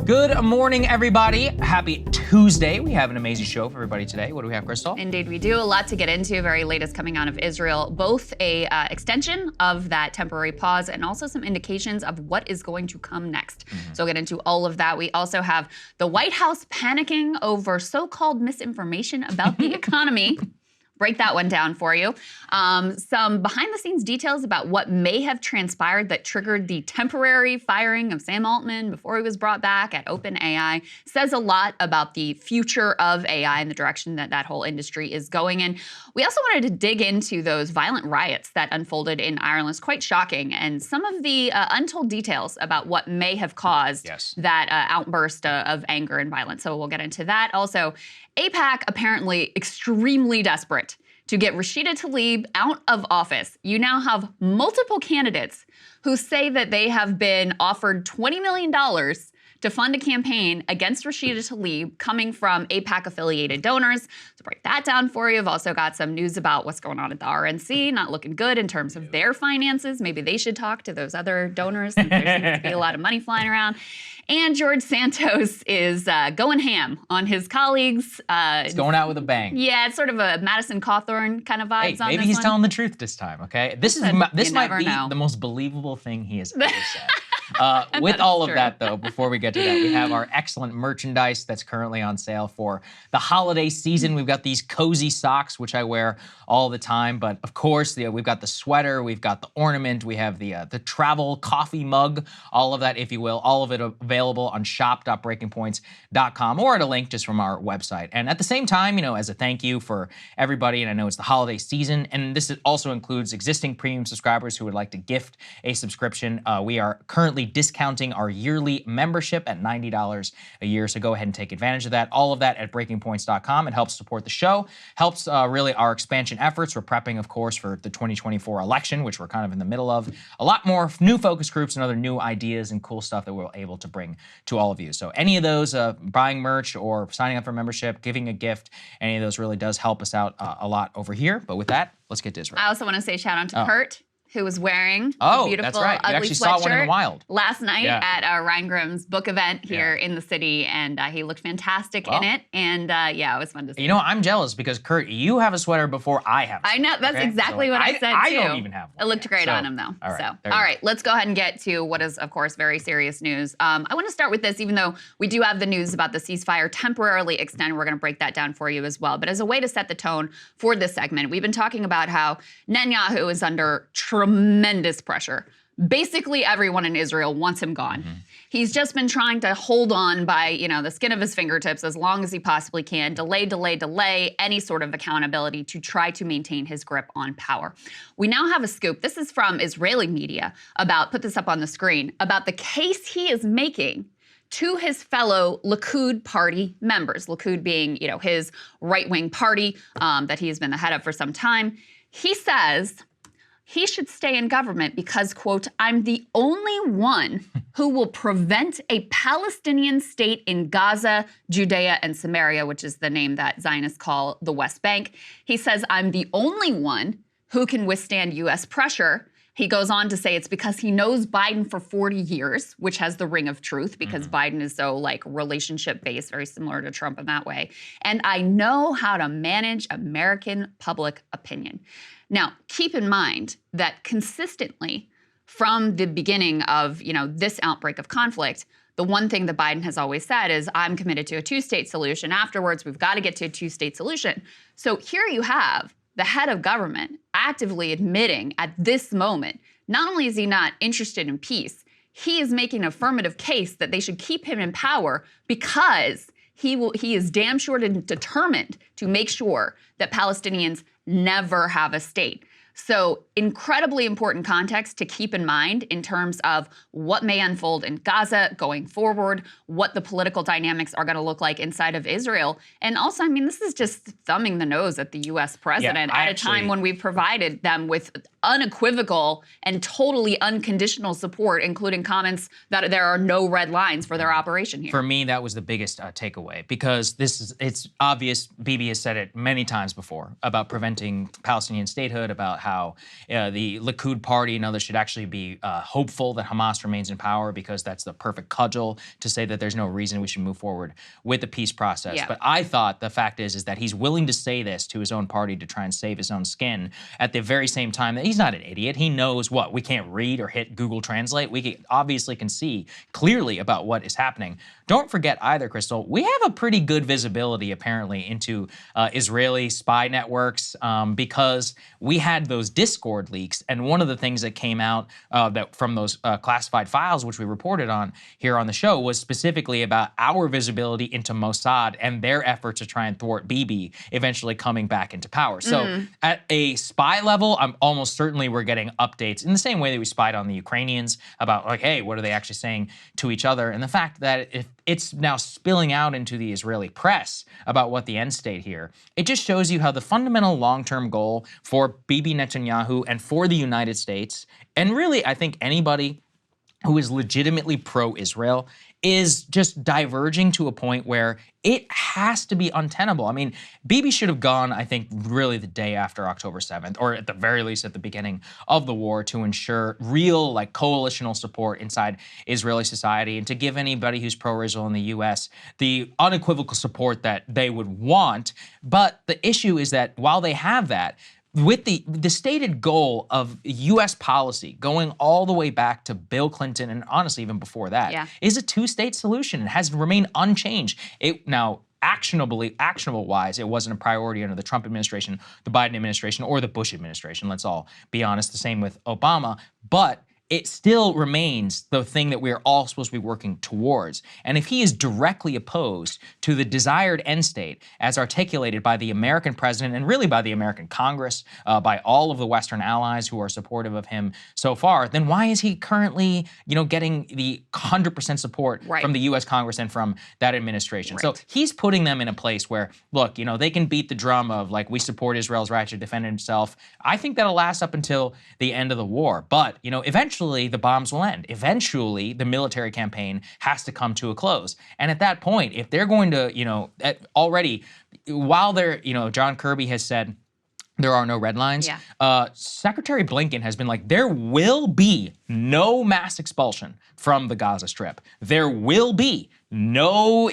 Good morning, everybody. Happy Tuesday. We have an amazing show for everybody today. What do we have, Crystal? Indeed, we do. A lot to get into. Very latest coming out of Israel. Both a extension of that temporary pause and also some indications of what is going to come next. So we'll get into all of that. We also have the White House panicking over so-called misinformation about the economy. Break that one down for you. Some behind-the-scenes details about what may have transpired that triggered the temporary firing of Sam Altman before he was brought back at OpenAI. Says a lot about the future of AI and the direction that that whole industry is going in. We also wanted to dig into those violent riots that unfolded in Ireland. It's quite shocking, and some of the untold details about what may have caused that outburst of anger and violence. So we'll get into that. Also, AIPAC apparently extremely desperate to get Rashida Tlaib out of office. You now have multiple candidates who say that they have been offered $20 million to fund a campaign against Rashida Tlaib coming from AIPAC-affiliated donors. So break that down for you. I've also got some news about what's going on at the RNC, not looking good in terms of their finances. Maybe they should talk to those other donors since there seems to be a lot of money flying around. And George Santos is going ham on his colleagues. He's going out with a bang. Yeah, it's sort of a Madison Cawthorn kind of vibes on maybe this he's one. telling the truth this time, okay? This might be the most believable thing he has ever said. With all of that, though, before we get to that, we have our excellent merchandise that's currently on sale for the holiday season. We've got these cozy socks, which I wear all the time. But of course, we've got the sweater, we've got the ornament, we have the travel coffee mug, all of that, if you will, all of it available on shop.breakingpoints.com or at a link just from our website. And at the same time, as a thank you for everybody, and I know it's the holiday season, and this also includes existing premium subscribers who would like to gift a subscription. We are currently discounting our yearly membership at $90 a year, so go ahead and take advantage of that. All of that at breakingpoints.com. It helps support the show, helps really our expansion efforts. We're prepping, of course, for the 2024 election, which we're kind of in the middle of. A lot more new focus groups and other new ideas and cool stuff that we're able to bring to all of you. So any of those, buying merch or signing up for membership, giving a gift, any of those really does help us out a lot over here. But with that, let's get to Israel. I also want to say shout out to Kurt, who was wearing a beautiful, that's right. You ugly actually sweatshirt saw one in the wild last night at Ryan Grimm's book event here in the city, and he looked fantastic in it. And it was fun to see. You know, I'm jealous because Kurt, you have a sweater before I have. I know that's exactly what I said too. I don't even have one. It looked great on him though. All right, let's go ahead and get to what is, of course, very serious news. I want to start with this, even though we do have the news about the ceasefire temporarily extended. We're going to break that down for you as well. But as a way to set the tone for this segment, we've been talking about how Netanyahu is under tremendous pressure. Basically, everyone in Israel wants him gone. He's just been trying to hold on by, the skin of his fingertips as long as he possibly can, delay any sort of accountability to try to maintain his grip on power. We now have a scoop. This is from Israeli media about, put this up on the screen, about the case he is making to his fellow Likud party members. Likud being, his right-wing party that he has been the head of for some time. He says he should stay in government because, quote, I'm the only one who will prevent a Palestinian state in Gaza, Judea, and Samaria, which is the name that Zionists call the West Bank. He says, I'm the only one who can withstand U.S. pressure. He goes on to say it's because he knows Biden for 40 years, which has the ring of truth because Biden is so relationship-based, very similar to Trump in that way. And I know how to manage American public opinion. Now, keep in mind that consistently from the beginning of, this outbreak of conflict, the one thing that Biden has always said is, I'm committed to a two-state solution. Afterwards, we've got to get to a two-state solution. So here you have the head of government actively admitting at this moment, not only is he not interested in peace, he is making an affirmative case that they should keep him in power because he is damn sure and determined to make sure that Palestinians never have a state. So incredibly important context to keep in mind in terms of what may unfold in Gaza going forward, what the political dynamics are going to look like inside of Israel. And also, this is just thumbing the nose at the U.S. president at a time when we've provided them with unequivocal and totally unconditional support, including comments that there are no red lines for their operation here. For me, that was the biggest takeaway, because it's obvious. Bibi has said it many times before about preventing Palestinian statehood, about how the Likud party and others should actually be hopeful that Hamas remains in power, because that's the perfect cudgel to say that there's no reason we should move forward with the peace process. Yeah. But I thought the fact is that he's willing to say this to his own party to try and save his own skin at the very same time that he's not an idiot. He knows what we can't read or hit Google Translate. We obviously can see clearly about what is happening. Don't forget either, Crystal, we have a pretty good visibility apparently into Israeli spy networks, because we had those Discord leaks, and one of the things that came out that from those classified files, which we reported on here on the show, was specifically about our visibility into Mossad and their efforts to try and thwart Bibi eventually coming back into power. So at a spy level, I'm almost certainly we're getting updates in the same way that we spied on the Ukrainians about, like, hey, what are they actually saying to each other? And the fact that if it's now spilling out into the Israeli press about what the end state here, it just shows you how the fundamental long-term goal for Bibi Netanyahu and for the United States, and really I think anybody who is legitimately pro-Israel, is just diverging to a point where it has to be untenable. I mean, Bibi should have gone, I think, really the day after October 7th, or at the very least at the beginning of the war, to ensure real, like, coalitional support inside Israeli society, and to give anybody who's pro-Israel in the U.S. the unequivocal support that they would want. But the issue is that while they have that, with the stated goal of U.S. policy going all the way back to Bill Clinton, and honestly even before that, is a two-state solution. It has remained unchanged. Now, actionable-wise, it wasn't a priority under the Trump administration, the Biden administration, or the Bush administration. Let's all be honest. The same with Obama. But it still remains the thing that we're all supposed to be working towards. And if he is directly opposed to the desired end state as articulated by the American president and really by the American Congress, by all of the Western allies who are supportive of him so far, then why is he currently, getting the 100% support from the U.S. Congress and from that administration? So he's putting them in a place where, look, they can beat the drum of, like, we support Israel's right to defend itself. I think that'll last up until the end of the war. But, eventually the bombs will end. Eventually, the military campaign has to come to a close. And at that point, if they're going to, already, while they're, John Kirby has said there are no red lines, Secretary Blinken has been like, there will be no mass expulsion from the Gaza Strip. There will be no,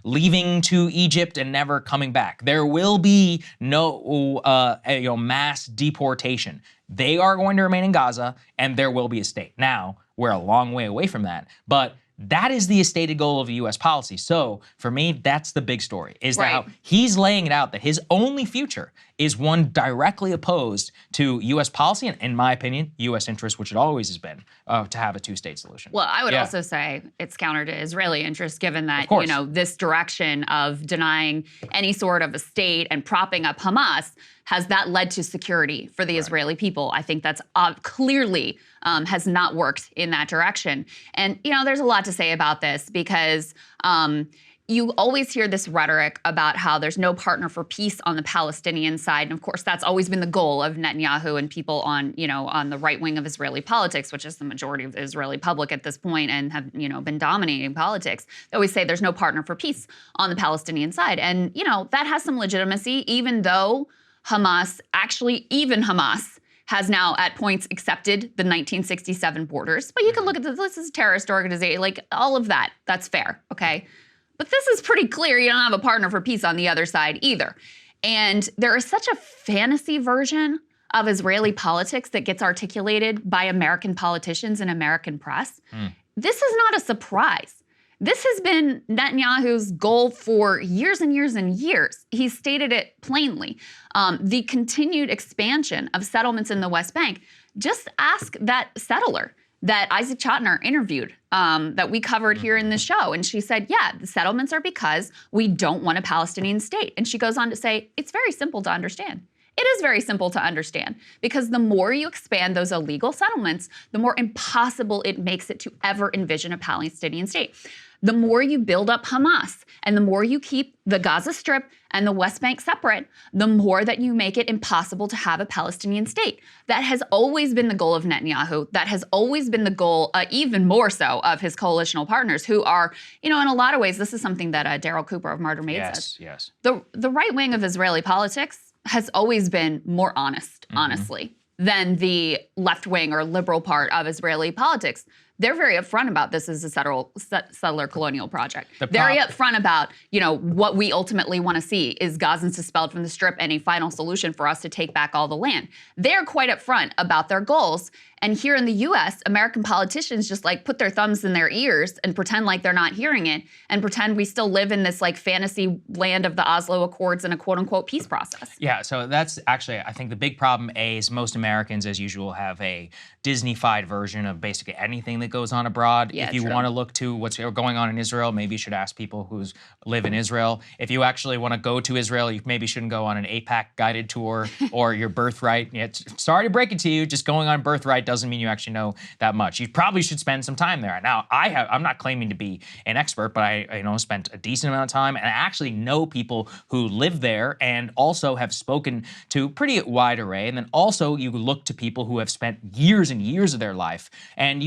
leaving to Egypt and never coming back. There will be no, mass deportation. They are going to remain in Gaza, and there will be a state. Now, we're a long way away from that, but that is the stated goal of U.S. policy. So for me, that's the big story, is that how he's laying it out that his only future is one directly opposed to U.S. policy and, in my opinion, U.S. interest, which it always has been, to have a two-state solution. Well, I would also say it's counter to Israeli interest, given that, this direction of denying any sort of a state and propping up Hamas, has that led to security for the Israeli people? I think that's clearly has not worked in that direction. And, there's a lot to say about this, because you always hear this rhetoric about how there's no partner for peace on the Palestinian side. And of course, that's always been the goal of Netanyahu and people on, on the right wing of Israeli politics, which is the majority of the Israeli public at this point and have, been dominating politics. They always say there's no partner for peace on the Palestinian side. And, that has some legitimacy, even though Hamas, even Hamas, has now at points accepted the 1967 borders. But you can look at this as a terrorist organization, like all of that. That's fair, okay? But this is pretty clear. You don't have a partner for peace on the other side either. And there is such a fantasy version of Israeli politics that gets articulated by American politicians and American press. This is not a surprise. This has been Netanyahu's goal for years and years and years. He's stated it plainly. The continued expansion of settlements in the West Bank. Just ask that settler that Isaac Chotiner interviewed, that we covered here in the show. And she said, yeah, the settlements are because we don't want a Palestinian state. And she goes on to say, it's very simple to understand. It is very simple to understand, because the more you expand those illegal settlements, the more impossible it makes it to ever envision a Palestinian state. The more you build up Hamas and the more you keep the Gaza Strip and the West Bank separate, the more that you make it impossible to have a Palestinian state. That has always been the goal of Netanyahu. That has always been the goal, even more so, of his coalitional partners, who are, in a lot of ways, this is something that Daryl Cooper of Martyr Made says. Yes. The right wing of Israeli politics has always been more honest, honestly, than the left wing or liberal part of Israeli politics. They're very upfront about this as a settler colonial project. Very upfront about, what we ultimately want to see is Gazans expelled from the Strip and a final solution for us to take back all the land. They're quite upfront about their goals. And here in the US, American politicians just put their thumbs in their ears and pretend like they're not hearing it and pretend we still live in this fantasy land of the Oslo Accords and a quote unquote peace process. Yeah, so that's actually, I think the big problem, is most Americans, as usual, have a Disney-fied version of basically anything that goes on abroad. Yeah, if you want to look to what's going on in Israel, maybe you should ask people who live in Israel. If you actually want to go to Israel, you maybe shouldn't go on an AIPAC guided tour or your birthright. Sorry to break it to you, just going on birthright doesn't mean you actually know that much. You probably should spend some time there. Now, I'm not claiming to be an expert, but I spent a decent amount of time, and I actually know people who live there and also have spoken to a pretty wide array. And then also you look to people who have spent years and years of their life, and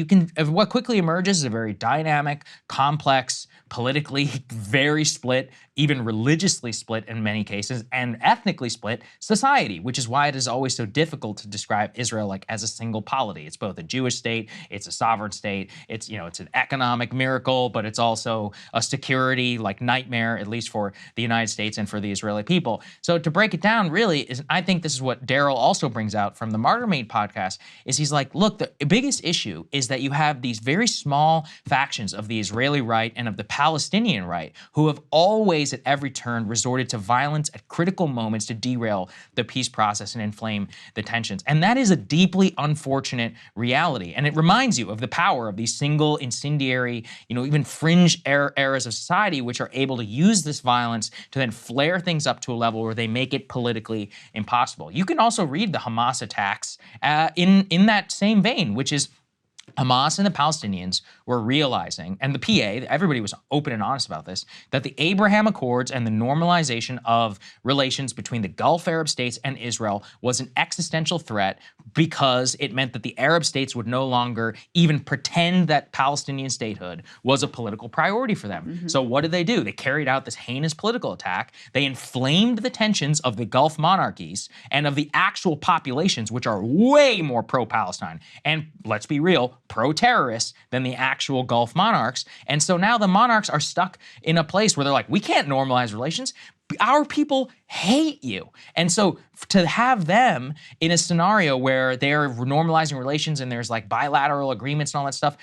what quickly emerges is a very dynamic, complex, politically very split, even religiously split in many cases, and ethnically split society, which is why it is always so difficult to describe Israel as a single polity. It's both a Jewish state, it's a sovereign state, it's an economic miracle, but it's also a security nightmare, at least for the United States and for the Israeli people. So to break it down, really, I think this is what Daryl also brings out from the Martyr Made podcast, is he's look, the biggest issue is that you have these very small factions of the Israeli right and of the Palestinian right who have always at every turn resorted to violence at critical moments to derail the peace process and inflame the tensions. And that is a deeply unfortunate reality. And it reminds you of the power of these single incendiary, even fringe eras of society, which are able to use this violence to then flare things up to a level where they make it politically impossible. You can also read the Hamas attacks in that same vein, which is Hamas and the Palestinians were realizing, and the PA, everybody was open and honest about this, that the Abraham Accords and the normalization of relations between the Gulf Arab states and Israel was an existential threat because it meant that the Arab states would no longer even pretend that Palestinian statehood was a political priority for them. So what did they do? They carried out this heinous political attack. They inflamed the tensions of the Gulf monarchies and of the actual populations, which are way more pro-Palestine. And let's be real, pro-terrorists than the actual Gulf monarchs. And so now the monarchs are stuck in a place where they're like, we can't normalize relations. Our people hate you. And so to have them in a scenario where they're normalizing relations and there's bilateral agreements and all that stuff,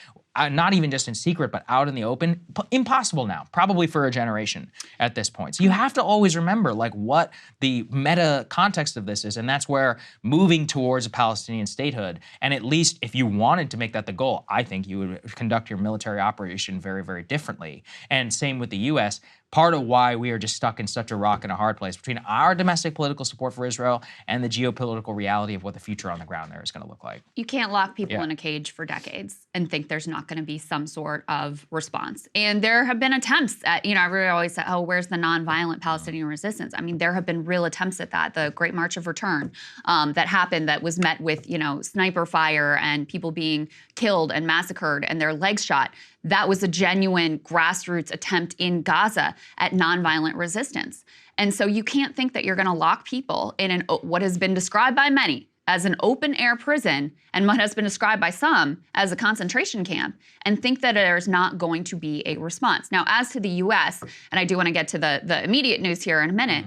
not even just in secret, but out in the open, impossible now, probably for a generation at this point. So you have to always remember what the meta context of this is, and that's where moving towards a Palestinian statehood, and at least if you wanted to make that the goal, I think you would conduct your military operation very, very differently. And same with the US. Part of why we are just stuck in such a rock and a hard place between our domestic political support for Israel and the geopolitical reality of what the future on the ground there is going to look like. You can't lock people in a cage for decades and think there's not going to be some sort of response. And there have been attempts at, everybody always said, oh, where's the nonviolent Palestinian resistance? I mean, there have been real attempts at that. The Great March of Return that happened that was met with, sniper fire and people being killed and massacred and their legs shot. That was a genuine grassroots attempt in Gaza at nonviolent resistance. And so you can't think that you're going to lock people in what has been described by many as an open-air prison and what has been described by some as a concentration camp and think that there's not going to be a response. Now, as to the U.S., and I do want to get to the immediate news here in a minute,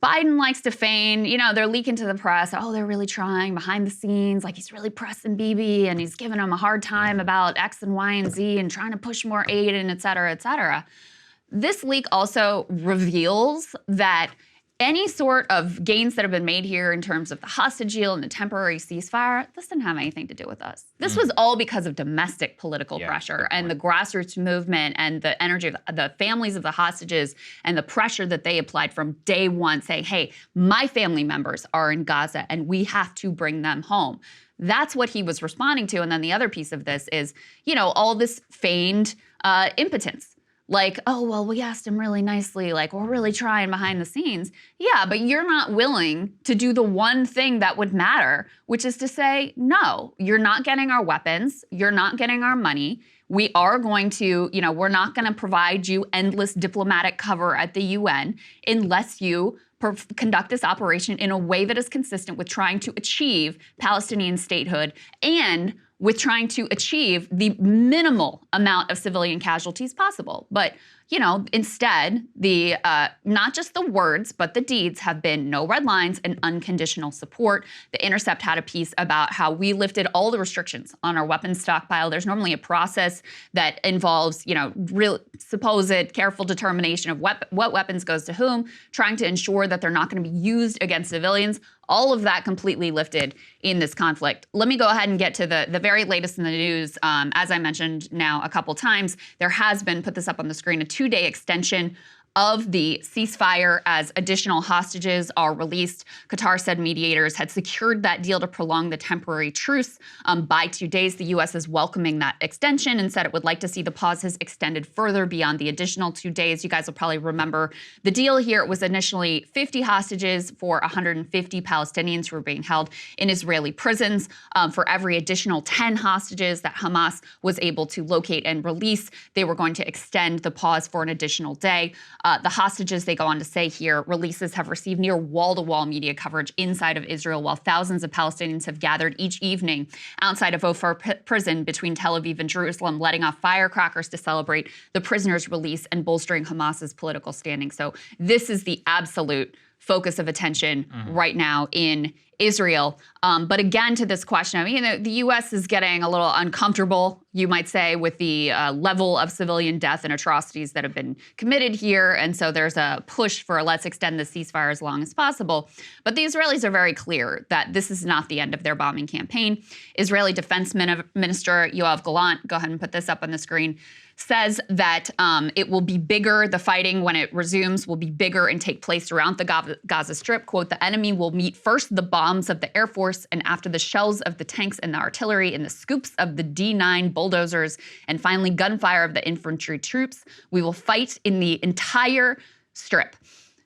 Biden likes to feign, they're leaking to the press, oh, they're really trying behind the scenes, he's really pressing Bibi and he's giving them a hard time about X and Y and Z and trying to push more aid and et cetera, et cetera. This leak also reveals that any sort of gains that have been made here in terms of the hostage deal and the temporary ceasefire, this didn't have anything to do with us. This was all because of domestic political pressure and the grassroots movement and the energy of the families of the hostages and the pressure that they applied from day one, saying, hey, my family members are in Gaza and we have to bring them home. That's what he was responding to. And then the other piece of this is, you know, all this feigned impotence. Like, oh, well, we asked him really nicely, like, we're really trying behind the scenes. Yeah, but you're not willing to do the one thing that would matter, which is to say, no, you're not getting our weapons, you're not getting our money. We are going to, you know, we're not going to provide you endless diplomatic cover at the UN unless you conduct this operation in a way that is consistent with trying to achieve Palestinian statehood and with trying to achieve the minimal amount of civilian casualties possible. But, you know, instead, the not just the words, but the deeds have been no red lines and unconditional support. The Intercept had a piece about how we lifted all the restrictions on our weapons stockpile. There's normally a process that involves, you know, real supposed careful determination of what weapons goes to whom, trying to ensure that they're not going to be used against civilians. All of that completely lifted in this conflict. Let me go ahead and get to the very latest in the news. As I mentioned now a couple times, there has been, put this up on the screen, a 2-day extension of the ceasefire as additional hostages are released. Qatar said mediators had secured that deal to prolong the temporary truce by 2 days. The U.S. is welcoming that extension and said it would like to see the pauses extended further beyond the additional 2 days. You guys will probably remember the deal here. It was initially 50 hostages for 150 Palestinians who were being held in Israeli prisons. For every additional 10 hostages that Hamas was able to locate and release, they were going to extend the pause for an additional day. The hostages, they go on to say here, releases have received near wall-to-wall media coverage inside of Israel, while thousands of Palestinians have gathered each evening outside of Ofar prison between Tel Aviv and Jerusalem, letting off firecrackers to celebrate the prisoners' release and bolstering Hamas's political standing. So this is the absolute focus of attention right now in Israel. But again, to this question, I mean, the U.S. is getting a little uncomfortable, you might say, with the level of civilian death and atrocities that have been committed here. And so there's a push for let's extend the ceasefire as long as possible. But the Israelis are very clear that this is not the end of their bombing campaign. Israeli Defense Minister Yoav Gallant, go ahead and put this up on the screen, says that it will be bigger, the fighting when it resumes will be bigger and take place around the Gaza Strip. Quote, the enemy will meet first the bombs of the Air Force and after the shells of the tanks and the artillery and the scoops of the D9 bulldozers and finally gunfire of the infantry troops. We will fight in the entire Strip.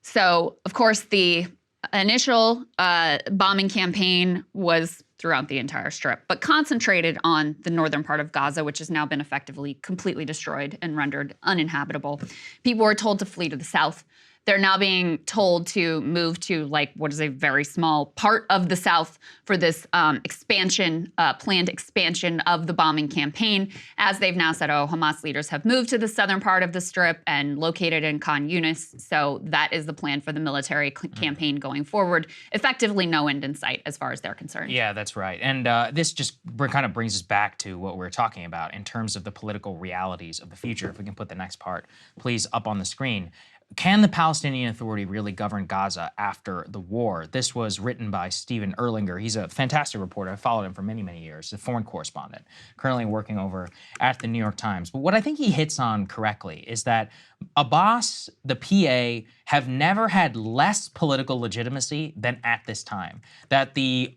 So, of course, the initial bombing campaign was throughout the entire Strip, but concentrated on the northern part of Gaza, which has now been effectively completely destroyed and rendered uninhabitable. People were told to flee to the south. They're now being told to move to like what is a very small part of the south for this expansion, planned expansion of the bombing campaign. As they've now said, oh, Hamas leaders have moved to the southern part of the Strip and located in Khan Yunis. So that is the plan for the military campaign going forward. Effectively no end in sight as far as they're concerned. Yeah, that's right. And this just kind of brings us back to what we're talking about in terms of the political realities of the future. If we can put the next part, please, up on the screen. Can the Palestinian Authority really govern Gaza after the war? This was written by Stephen Erlinger. He's a fantastic reporter. I've followed him for many, many years. He's a foreign correspondent, currently working over at the New York Times. But what I think he hits on correctly is that Abbas, the PA, have never had less political legitimacy than at this time. That the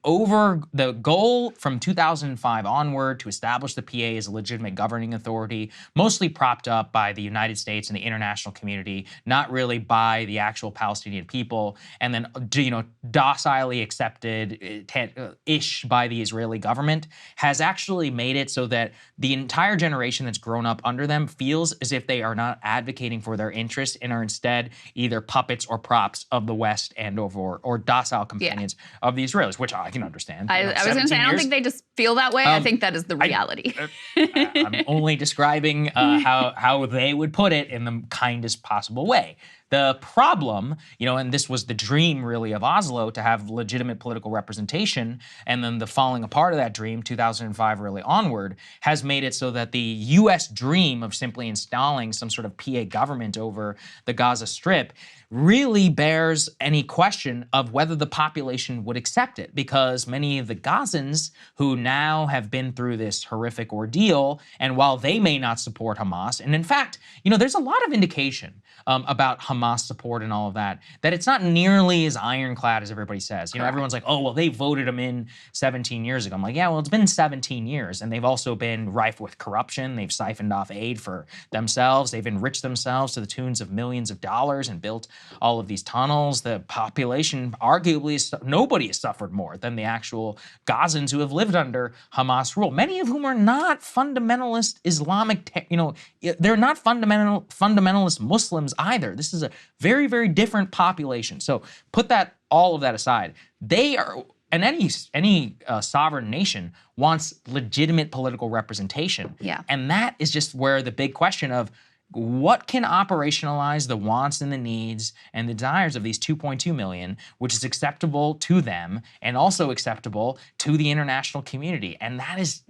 goal from 2005 onward to establish the PA as a legitimate governing authority, mostly propped up by the United States and the international community, not really by the actual Palestinian people, and then, you know, docilely accepted-ish by the Israeli government, has actually made it so that the entire generation that's grown up under them feels as if they are not advocating for their interests and are instead either puppets or props of the West and or docile companions of the Israelis, which I can understand. I was going to say, I don't think they just feel that way. I think that is the reality. I'm only describing how they would put it in the kindest possible way. The problem, you know, and this was the dream really of Oslo, to have legitimate political representation, and then the falling apart of that dream, 2005 really onward, has made it so that the U.S. dream of simply installing some sort of PA government over the Gaza Strip really bears any question of whether the population would accept it, because many of the Gazans who now have been through this horrific ordeal, and while they may not support Hamas, and in fact, there's a lot of indication about Hamas support and all of that it's not nearly as ironclad as everybody says. Everyone's like, oh, well, they voted him in 17 years ago. I'm like, yeah, well, it's been 17 years, and they've also been rife with corruption. They've siphoned off aid for themselves. They've enriched themselves to the tunes of millions of dollars and built all of these tunnels. The population, arguably, nobody has suffered more than the actual Gazans who have lived under Hamas rule, many of whom are not fundamentalist Islamic, they're not fundamentalist Muslims either. This is a very, very different population. So put all of that aside. They are, and any sovereign nation wants legitimate political representation. Yeah. And that is just where the big question of what can operationalize the wants and the needs and the desires of these 2.2 million, which is acceptable to them and also acceptable to the international community. And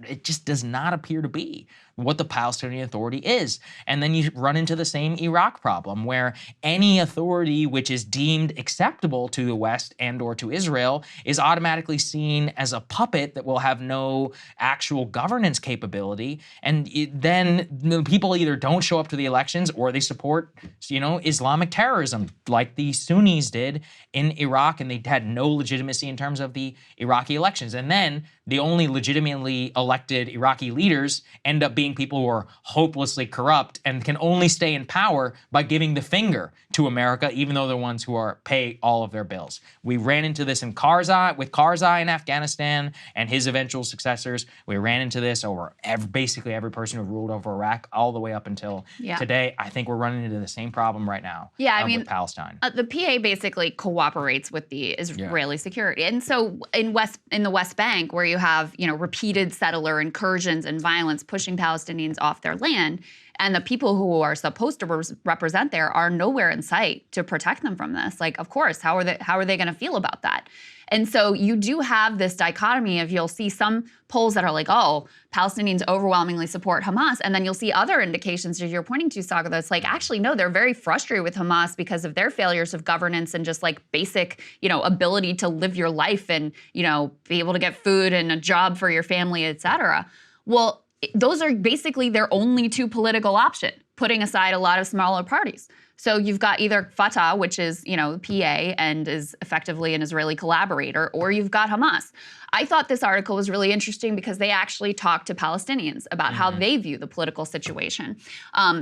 it just does not appear to be what the Palestinian Authority is. And then you run into the same Iraq problem, where any authority which is deemed acceptable to the West and or to Israel is automatically seen as a puppet that will have no actual governance capability. And then people either don't show up to the elections or they support, Islamic terrorism like the Sunnis did in Iraq, and they had no legitimacy in terms of the Iraqi elections. And then the only legitimately elected Iraqi leaders end up being people who are hopelessly corrupt and can only stay in power by giving the finger to America, even though they're the ones who pay all of their bills. We ran into this with Karzai in Afghanistan and his eventual successors. We ran into this over basically every person who ruled over Iraq all the way up until today. I think we're running into the same problem right now with Palestine. The PA basically cooperates with the Israeli security. And so in the West Bank, where you have, repeated settler incursions and violence pushing Palestinians off their land, and the people who are supposed to represent there are nowhere in sight to protect them from this. Like, of course, how are they going to feel about that? And so you do have this dichotomy of, you'll see some polls that are like, oh, Palestinians overwhelmingly support Hamas. And then you'll see other indications, as you're pointing to, Saga, that's like, actually, no, they're very frustrated with Hamas because of their failures of governance and just like basic, ability to live your life and, be able to get food and a job for your family, et cetera. Well, those are basically their only two political options, putting aside a lot of smaller parties. So you've got either Fatah, which is, PA and is effectively an Israeli collaborator, or you've got Hamas. I thought this article was really interesting because they actually talked to Palestinians about how they view the political situation.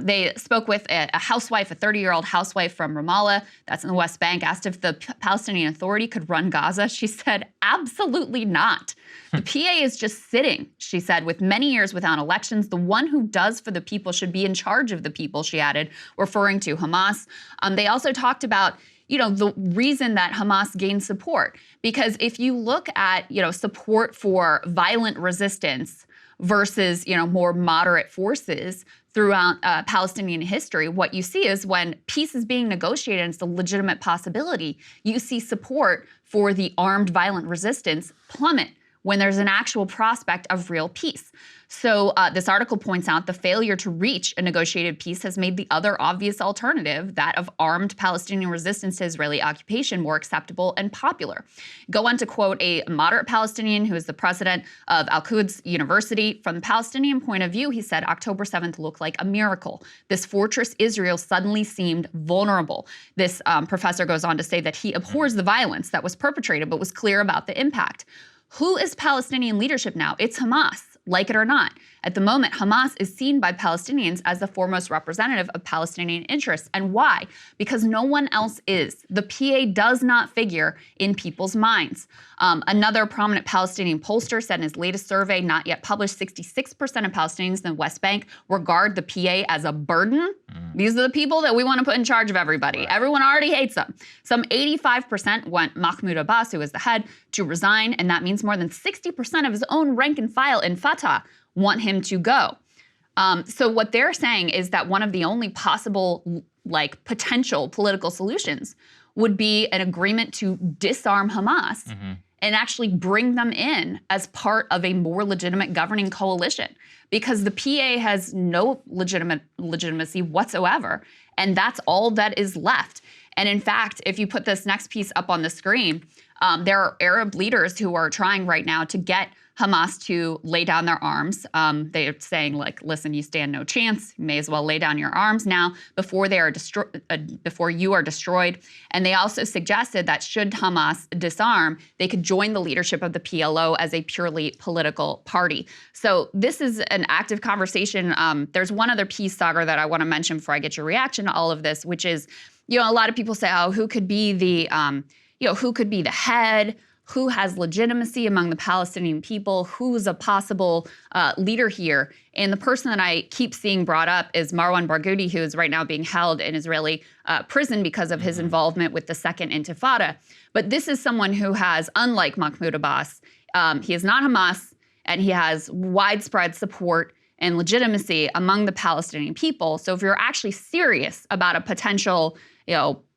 They spoke with a housewife, a 30-year-old housewife from Ramallah, that's in the West Bank, asked if the Palestinian Authority could run Gaza. She said, absolutely not. The PA is just sitting, she said, with many years without elections. The one who does for the people should be in charge of the people, she added, referring to Hamas. They also talked about the reason that Hamas gained support. Because if you look at, support for violent resistance versus, more moderate forces throughout Palestinian history, what you see is when peace is being negotiated and it's a legitimate possibility, you see support for the armed violent resistance plummet when there's an actual prospect of real peace. So this article points out the failure to reach a negotiated peace has made the other obvious alternative, that of armed Palestinian resistance to Israeli occupation, more acceptable and popular. Go on to quote a moderate Palestinian who is the president of Al-Quds University. From the Palestinian point of view, he said, October 7th looked like a miracle. This fortress Israel suddenly seemed vulnerable. This professor goes on to say that he abhors the violence that was perpetrated, but was clear about the impact. Who is Palestinian leadership now? It's Hamas, like it or not. At the moment, Hamas is seen by Palestinians as the foremost representative of Palestinian interests. And why? Because no one else is. The PA does not figure in people's minds. Another prominent Palestinian pollster said in his latest survey, not yet published, 66% of Palestinians in the West Bank regard the PA as a burden. These are the people that we want to put in charge of everybody. Right. Everyone already hates them. Some 85% want Mahmoud Abbas, who is the head, to resign, and that means more than 60% of his own rank and file in Fatah want him to go. So what they're saying is that one of the only possible, potential political solutions would be an agreement to disarm Hamas and actually bring them in as part of a more legitimate governing coalition, because the PA has no legitimacy whatsoever, and that's all that is left. And in fact, if you put this next piece up on the screen, there are Arab leaders who are trying right now to get Hamas to lay down their arms. They're saying, like, listen, you stand no chance. You may as well lay down your arms now before they are before you are destroyed. And they also suggested that should Hamas disarm, they could join the leadership of the PLO as a purely political party. So this is an active conversation. There's one other piece, Sagar, that I want to mention before I get your reaction to all of this, which is, a lot of people say, oh, who could be the, who could be the head? Who has legitimacy among the Palestinian people? Who's a possible leader here? And the person that I keep seeing brought up is Marwan Barghouti, who is right now being held in Israeli prison because of his involvement with the Second Intifada. But this is someone who has, unlike Mahmoud Abbas, he is not Hamas, and he has widespread support and legitimacy among the Palestinian people. So if you're actually serious about a potential,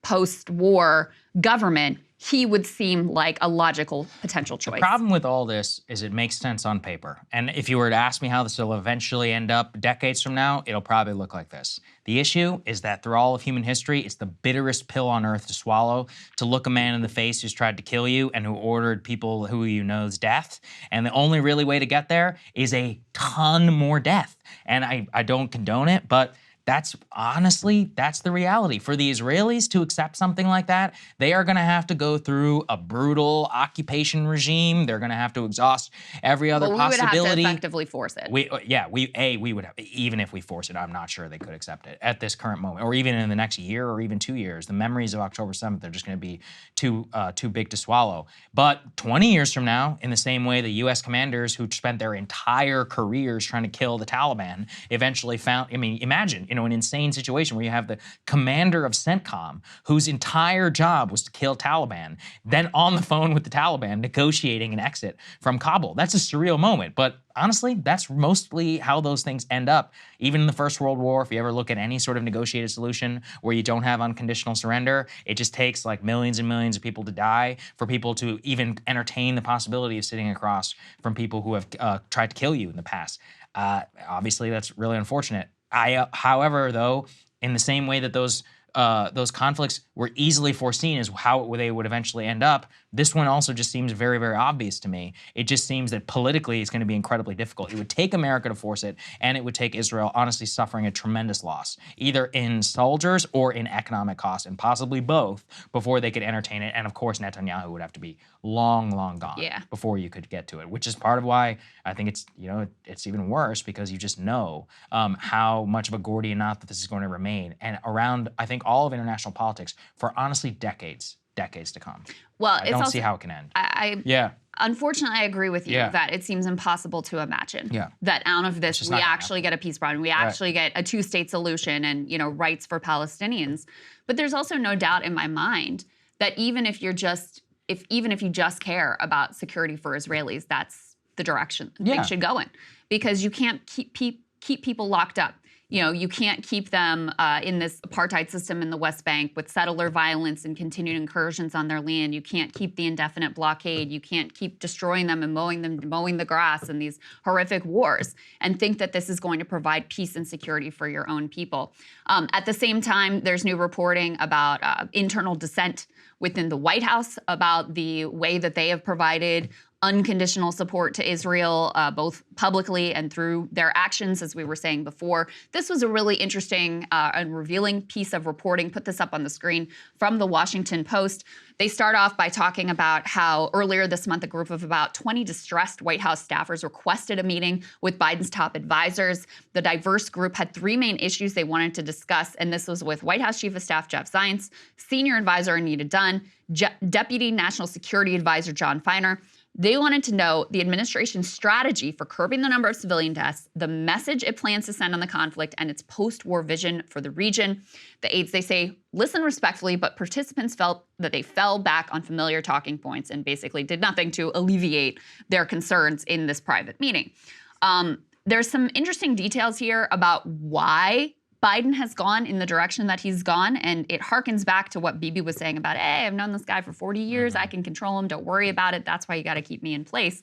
post-war government, he would seem like a logical potential choice. The problem with all this is it makes sense on paper. And if you were to ask me how this will eventually end up decades from now, it'll probably look like this. The issue is that through all of human history, it's the bitterest pill on earth to swallow, to look a man in the face who's tried to kill you and who ordered people who you know's death. And the only really way to get there is a ton more death. And I don't condone it, but that's the reality. For the Israelis to accept something like that, they are going to have to go through a brutal occupation regime. They're going to have to exhaust every other possibility. We would have to effectively force it. We would have, even if we force it, I'm not sure they could accept it at this current moment, or even in the next year or even 2 years. The memories of October 7th are just going to be too big to swallow. But 20 years from now, in the same way the U.S. commanders who spent their entire careers trying to kill the Taliban eventually found, imagine, an insane situation where you have the commander of CENTCOM, whose entire job was to kill Taliban, then on the phone with the Taliban negotiating an exit from Kabul. That's a surreal moment, but honestly, that's mostly how those things end up. Even in the First World War, if you ever look at any sort of negotiated solution where you don't have unconditional surrender, it just takes like millions and millions of people to die for people to even entertain the possibility of sitting across from people who have tried to kill you in the past. Obviously, that's really unfortunate. However, though, in the same way that those conflicts were easily foreseen as how they would eventually end up, this one also just seems very, very obvious to me. It just seems that politically it's going to be incredibly difficult. It would take America to force it, and it would take Israel honestly suffering a tremendous loss, either in soldiers or in economic costs, and possibly both, before they could entertain it. And of course, Netanyahu would have to be long, long gone before you could get to it, which is part of why I think it's, it's even worse, because you just know how much of a Gordian knot that this is going to remain. And around, I think, all of international politics for honestly decades to come. Well, I don't see how it can end. Unfortunately, I agree with you that it seems impossible to imagine that out of this we actually get a peace process, we actually get a two-state solution and rights for Palestinians. But there's also no doubt in my mind that even if you just care about security for Israelis, that's the direction things should go in, because you can't keep people locked up. You can't keep them in this apartheid system in the West Bank with settler violence and continued incursions on their land. You can't keep the indefinite blockade. You can't keep destroying them and mowing the grass in these horrific wars and think that this is going to provide peace and security for your own people. At the same time, there's new reporting about internal dissent within the White House about the way that they have provided unconditional support to Israel, both publicly and through their actions, as we were saying before. This was a really interesting and revealing piece of reporting. Put this up on the screen from the Washington Post. They start off by talking about how earlier this month, a group of about 20 distressed White House staffers requested a meeting with Biden's top advisors. The diverse group had three main issues they wanted to discuss, and this was with White House Chief of Staff Jeff Zients, Senior Advisor Anita Dunn, Deputy National Security Advisor John Feiner. They wanted to know the administration's strategy for curbing the number of civilian deaths, the message it plans to send on the conflict, and its post-war vision for the region. The aides, they say, listened respectfully, but participants felt that they fell back on familiar talking points and basically did nothing to alleviate their concerns in this private meeting. There's some interesting details here about why Biden has gone in the direction that he's gone, and it harkens back to what Bibi was saying about, hey, I've known this guy for 40 years, I can control him, don't worry about it, that's why you gotta keep me in place.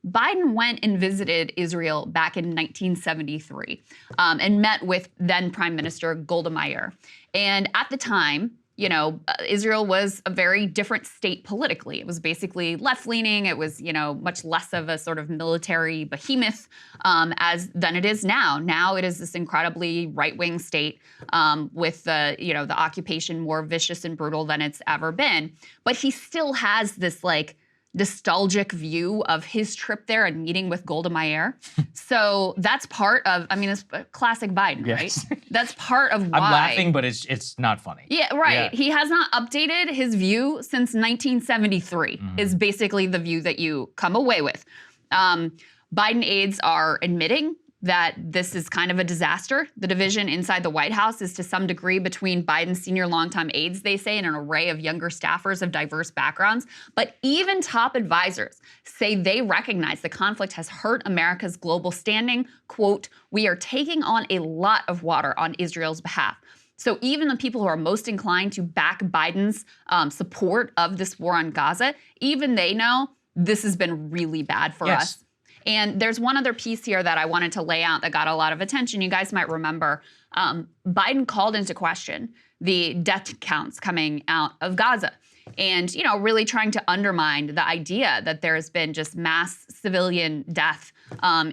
Biden went and visited Israel back in 1973 and met with then Prime Minister Golda Meir. And at the time, Israel was a very different state politically. It was basically left-leaning. It was, much less of a sort of military behemoth than it is now. Now it is this incredibly right-wing state with the occupation more vicious and brutal than it's ever been. But he still has this nostalgic view of his trip there and meeting with Golda Meir. So that's part of, it's classic Biden, yes. right? That's part of why. I'm laughing, but it's not funny. Yeah, right. Yeah. He has not updated his view since 1973, is basically the view that you come away with. Biden aides are admitting that this is kind of a disaster. The division inside the White House is to some degree between Biden's senior longtime aides, they say, and an array of younger staffers of diverse backgrounds. But even top advisors say they recognize the conflict has hurt America's global standing. Quote, "We are taking on a lot of water on Israel's behalf." So even the people who are most inclined to back Biden's support of this war on Gaza, even they know this has been really bad for us. And there's one other piece here that I wanted to lay out that got a lot of attention. You guys might remember Biden called into question the death counts coming out of Gaza and, really trying to undermine the idea that there's been just mass civilian death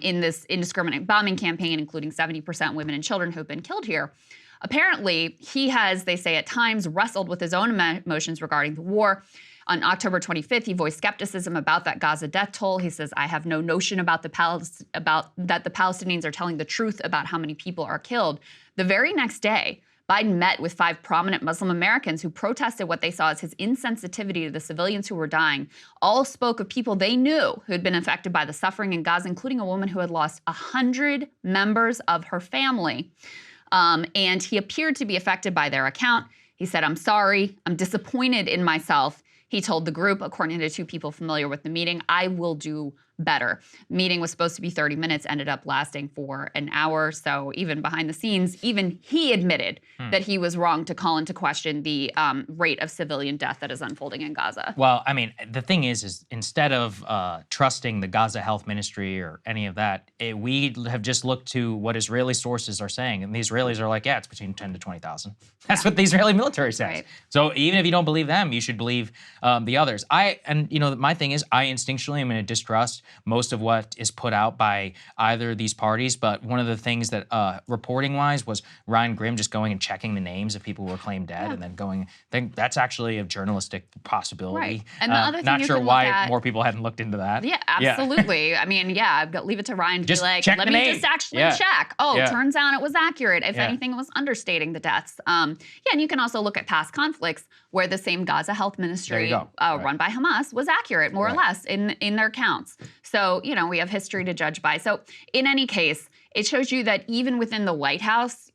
in this indiscriminate bombing campaign, including 70% women and children who've been killed here. Apparently, he has, they say at times, wrestled with his own emotions regarding the war. On October 25th, he voiced skepticism about that Gaza death toll. He says, "I have no notion about that the Palestinians are telling the truth about how many people are killed." The very next day, Biden met with 5 prominent Muslim Americans who protested what they saw as his insensitivity to the civilians who were dying. All spoke of people they knew who had been affected by the suffering in Gaza, including a woman who had lost 100 members of her family. And he appeared to be affected by their account. He said, "I'm sorry. I'm disappointed in myself." He told the group, according to 2 people familiar with the meeting, "I will do better." Meeting was supposed to be 30 minutes, ended up lasting for an hour. So even behind the scenes, even he admitted that he was wrong to call into question the rate of civilian death that is unfolding in Gaza. Well, the thing is instead of trusting the Gaza Health Ministry or any of that, we have just looked to what Israeli sources are saying. And the Israelis are like, yeah, it's between 10 to 20,000. That's what the Israeli military says. Right. So even if you don't believe them, you should believe the others. My thing is I instinctually am going to distrust most of what is put out by either of these parties. But one of the things that reporting-wise was Ryan Grimm just going and checking the names of people who were claimed dead and then going, I think that's actually a journalistic possibility. Right. And the other thing not sure why more people hadn't looked into that. Yeah, absolutely. Yeah. Leave it to Ryan to just be like, let me just actually check. Turns out it was accurate. If anything, it was understating the deaths. And you can also look at past conflicts where the same Gaza Health Ministry run by Hamas was accurate, more or less, in their counts. So, we have history to judge by. So in any case, it shows you that even within the White House,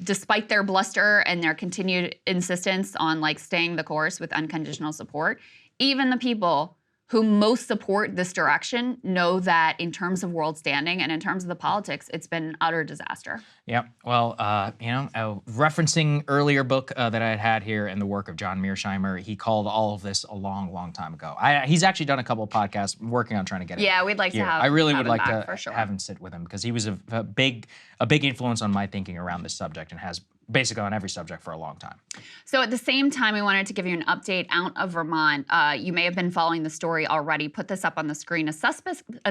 despite their bluster and their continued insistence on staying the course with unconditional support, even the people who most support this direction know that in terms of world standing and in terms of the politics, it's been utter disaster. Yeah. Well, referencing earlier book that I had here and the work of John Mearsheimer, he called all of this a long, long time ago. He's actually done a couple of podcasts. I'm working on trying to get it. Yeah, we'd like to have. I really would like to sure. have him sit with him because he was a big influence on my thinking around this subject and has basically on every subject for a long time. So at the same time, we wanted to give you an update out of Vermont. You may have been following the story already. Put this up on the screen. A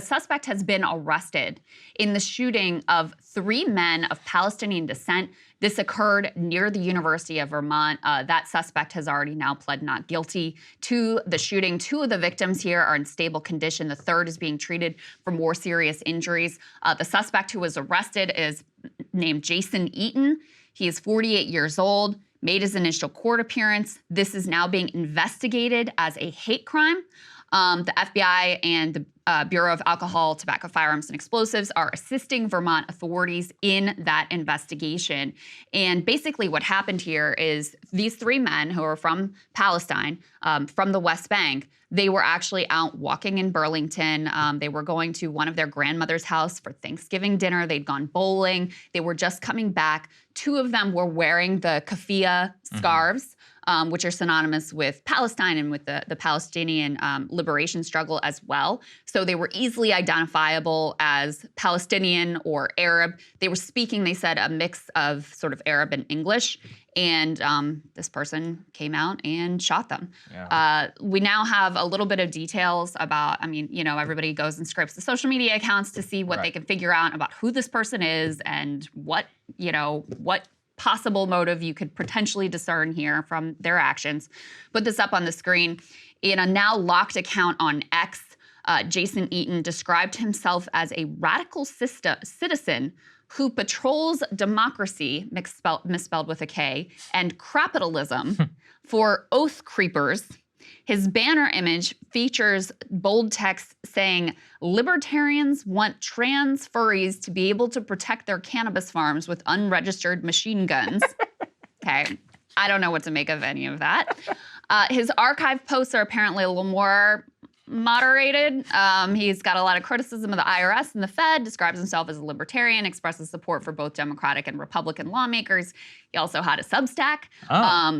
suspect has been arrested in the shooting of 3 men of Palestinian descent. This occurred near the University of Vermont. That suspect has already now pled not guilty to the shooting. 2 of the victims here are in stable condition. The 3rd is being treated for more serious injuries. The suspect who was arrested is named Jason Eaton. He is 48 years old, made his initial court appearance. This is now being investigated as a hate crime. The FBI and the Bureau of Alcohol, Tobacco, Firearms, and Explosives are assisting Vermont authorities in that investigation. And basically what happened here is these 3 men who are from Palestine, from the West Bank, they were actually out walking in Burlington. They were going to one of their grandmother's house for Thanksgiving dinner. They'd gone bowling. They were just coming back. 2 of them were wearing the keffiyeh scarves, which are synonymous with Palestine and with the Palestinian liberation struggle as well. So they were easily identifiable as Palestinian or Arab. They were speaking, they said, a mix of sort of Arab and English. And this person came out and shot them. Yeah. We now have a little bit of details about, I mean, you know, everybody goes and scrapes the social media accounts to see what they can figure out about who this person is and what, you know, what possible motive you could potentially discern here from their actions. Put this up on the screen. In a now locked account on X, Jason Eaton described himself as a radical citizen who patrols democracy, misspelled with a K, and capitalism for oath creepers. His banner image features bold text saying, "Libertarians want trans furries to be able to protect their cannabis farms with unregistered machine guns." Okay, I don't know what to make of any of that. His archive posts are apparently a little more moderated. He's got a lot of criticism of the IRS and the Fed, describes himself as a libertarian, expresses support for both Democratic and Republican lawmakers. He also had a Substack.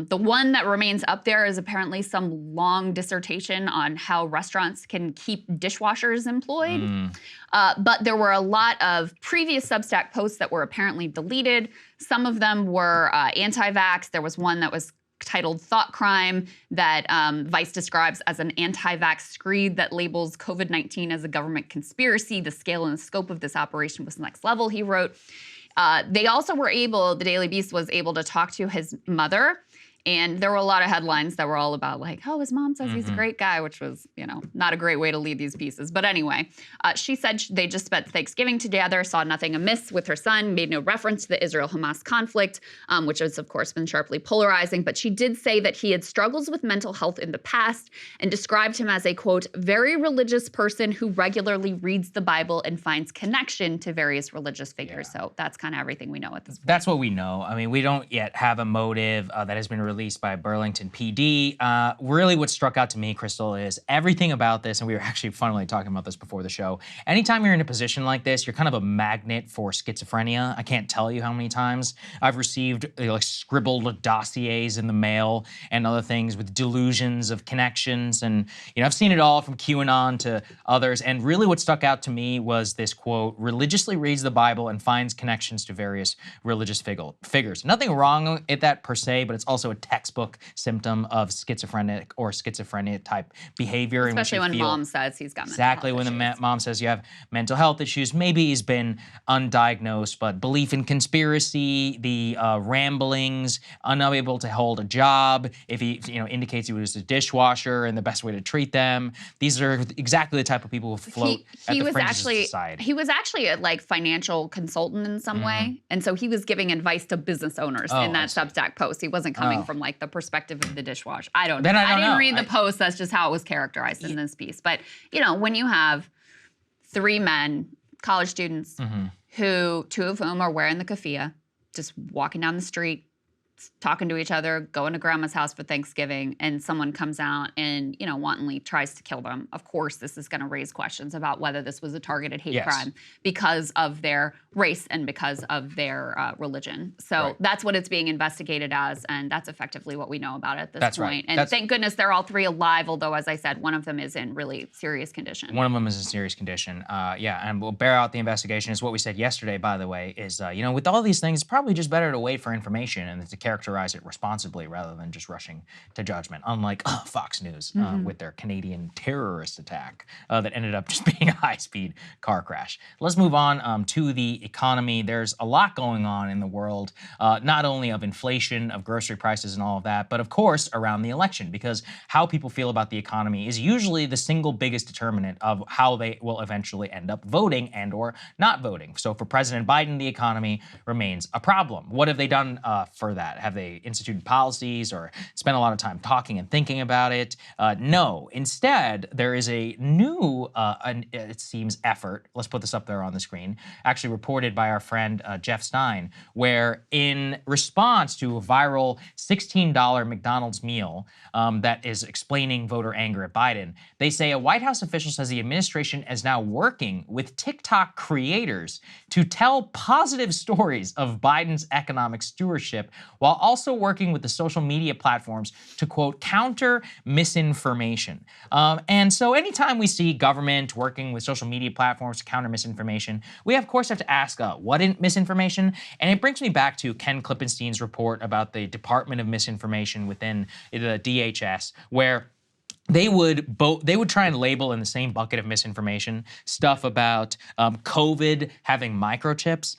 The one that remains up there is apparently some long dissertation on how restaurants can keep dishwashers employed. But there were a lot of previous Substack posts that were apparently deleted. Some of them were anti-vax. There was one that was titled Thought Crime that Vice describes as an anti-vax screed that labels COVID-19 as a government conspiracy. The scale and the scope of this operation was next level, he wrote. They also were able, the Daily Beast was able to talk to his mother, and there were a lot of headlines that were all about like, oh, his mom says he's a great guy, which was, you know, not a great way to lead these pieces. But anyway, she said they just spent Thanksgiving together, saw nothing amiss with her son, made no reference to the Israel-Hamas conflict, which has, of course, been sharply polarizing. But she did say that he had struggles with mental health in the past and described him as a, quote, very religious person who regularly reads the Bible and finds connection to various religious figures. So that's kind of everything we know at this point. That's what we know. I mean, we don't yet have a motive that has been released by Burlington PD. Really what struck out to me, Crystal, is everything about this, and we were actually funnily talking about this before the show, anytime you're in a position like this, you're kind of a magnet for schizophrenia. I can't tell you how many times I've received like scribbled dossiers in the mail and other things with delusions of connections. And, you know, I've seen it all from QAnon to others. And really what stuck out to me was this quote, religiously reads the Bible and finds connections to various religious figures. Nothing wrong with that per se, but it's also a textbook symptom of schizophrenic or schizophrenia type behavior. Especially when mom says he's got mental health issues. Exactly, when the mom says you have mental health issues. Maybe he's been undiagnosed, but belief in conspiracy, the ramblings, unable to hold a job, if he indicates he was a dishwasher and the best way to treat them. These are exactly the type of people who float at the fringes of society. He was actually a like financial consultant in some way, and so he was giving advice to business owners in that Substack post. He wasn't coming from like the perspective of the dishwasher. I don't know. I didn't read the post. That's just how it was characterized in this piece. But, you know, when you have 3 men, college students, who 2 of whom are wearing the keffiyeh, just walking down the street, talking to each other, going to grandma's house for Thanksgiving, and someone comes out and, you know, wantonly tries to kill them. Of course, this is going to raise questions about whether this was a targeted hate crime because of their race and because of their religion. So that's what it's being investigated as, and that's effectively what we know about it at this point. And thank goodness they're all 3 alive, although, as I said, one of them is in really serious condition. One of them is in serious condition. Yeah, and we'll bear out the investigation. Is what we said yesterday, by the way, is, you know, with all these things, it's probably just better to wait for information and to characterize it responsibly rather than just rushing to judgment, unlike Fox News with their Canadian terrorist attack that ended up just being a high-speed car crash. Let's move on to the economy. There's a lot going on in the world, not only of inflation, of grocery prices and all of that, but of course around the election, because how people feel about the economy is usually the single biggest determinant of how they will eventually end up voting and or not voting. So for President Biden, the economy remains a problem. What have they done for that? Have they instituted policies or spent a lot of time talking and thinking about it? No. Instead, there is a new, it seems, effort. Let's put this up there on the screen. Actually reported by our friend Jeff Stein, where in response to a viral $16 McDonald's meal that is explaining voter anger at Biden, they say a White House official says the administration is now working with TikTok creators to tell positive stories of Biden's economic stewardship while while also working with the social media platforms to, quote, counter misinformation. And so anytime we see government working with social media platforms to counter misinformation, we of course have to ask, what is misinformation? And it brings me back to Ken Klippenstein's report about the Department of Misinformation within the DHS, where they would try and label in the same bucket of misinformation stuff about COVID having microchips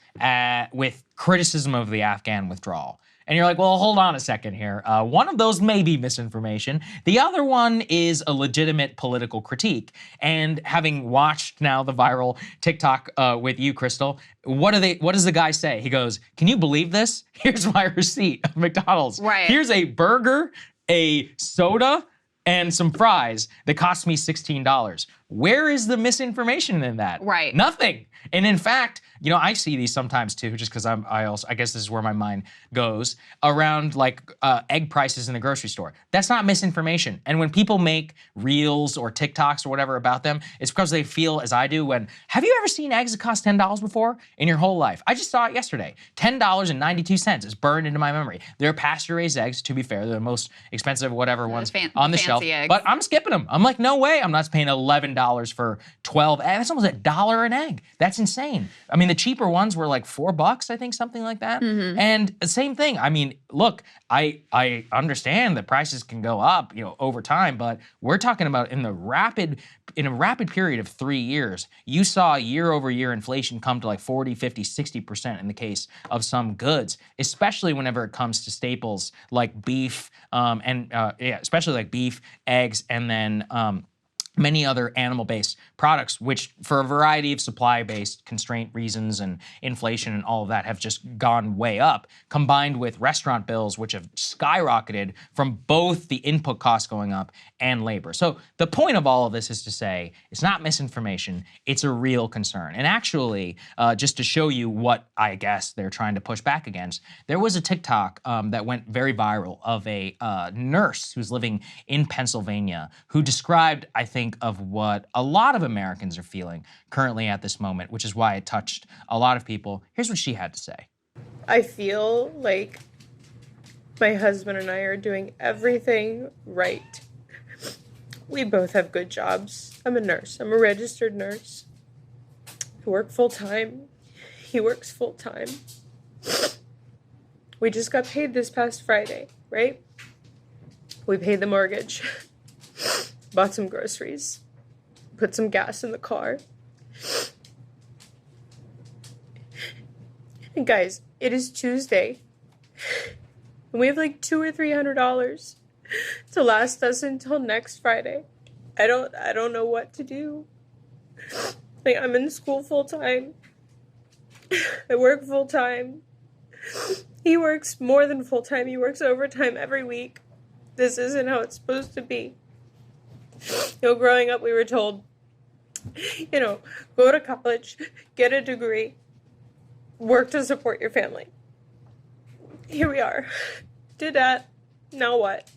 with criticism of the Afghan withdrawal. And you're like, well, hold on a second here. One of those may be misinformation. The other one is a legitimate political critique. And having watched now the viral TikTok with you, Crystal, what does the guy say? He goes, can you believe this? Here's my receipt of McDonald's. Right. Here's a burger, a soda, and some fries that cost me $16. Where is the misinformation in that? Right. Nothing. And in fact, you know, I see these sometimes too, just because I guess this is where my mind goes, around like egg prices in the grocery store. That's not misinformation. And when people make reels or TikToks or whatever about them, it's because they feel as I do have you ever seen eggs that cost $10 before in your whole life? I just saw it yesterday. $10.92 is burned into my memory. They're pasture-raised eggs, to be fair. They're the most expensive whatever ones on the shelf. Eggs. But I'm skipping them. I'm like, no way. I'm not paying $11 for 12 eggs. That's almost $1 an egg. That's insane. I mean, the cheaper ones were like $4, I think, something like that. Mm-hmm. And the same thing. I mean, look, I understand that prices can go up, you know, over time, but we're talking about in a rapid period of 3 years, you saw year-over-year inflation come to like 40, 50, 60% in the case of some goods, especially whenever it comes to staples like beef, especially like beef, eggs, and then many other animal-based products, which for a variety of supply-based constraint reasons and inflation and all of that have just gone way up, combined with restaurant bills, which have skyrocketed from both the input costs going up and labor. So the point of all of this is to say, it's not misinformation, it's a real concern. And actually, just to show you what I guess they're trying to push back against, there was a TikTok that went very viral of a nurse who's living in Pennsylvania who described, I think, of what a lot of Americans are feeling currently at this moment, which is why it touched a lot of people. Here's what she had to say. I feel like my husband and I are doing everything right. We both have good jobs. I'm a nurse. I'm a registered nurse. I work full-time. He works full-time. We just got paid this past Friday, right? We paid the mortgage. Bought some groceries, put some gas in the car. And guys, it is Tuesday. And we have like $200 or $300 to last us until next Friday. I don't know what to do. Like, I'm in school full time. I work full time. He works more than full time. He works overtime every week. This isn't how it's supposed to be. You know, growing up, we were told, you know, go to college, get a degree, work to support your family. Here we are. Did that. Now what?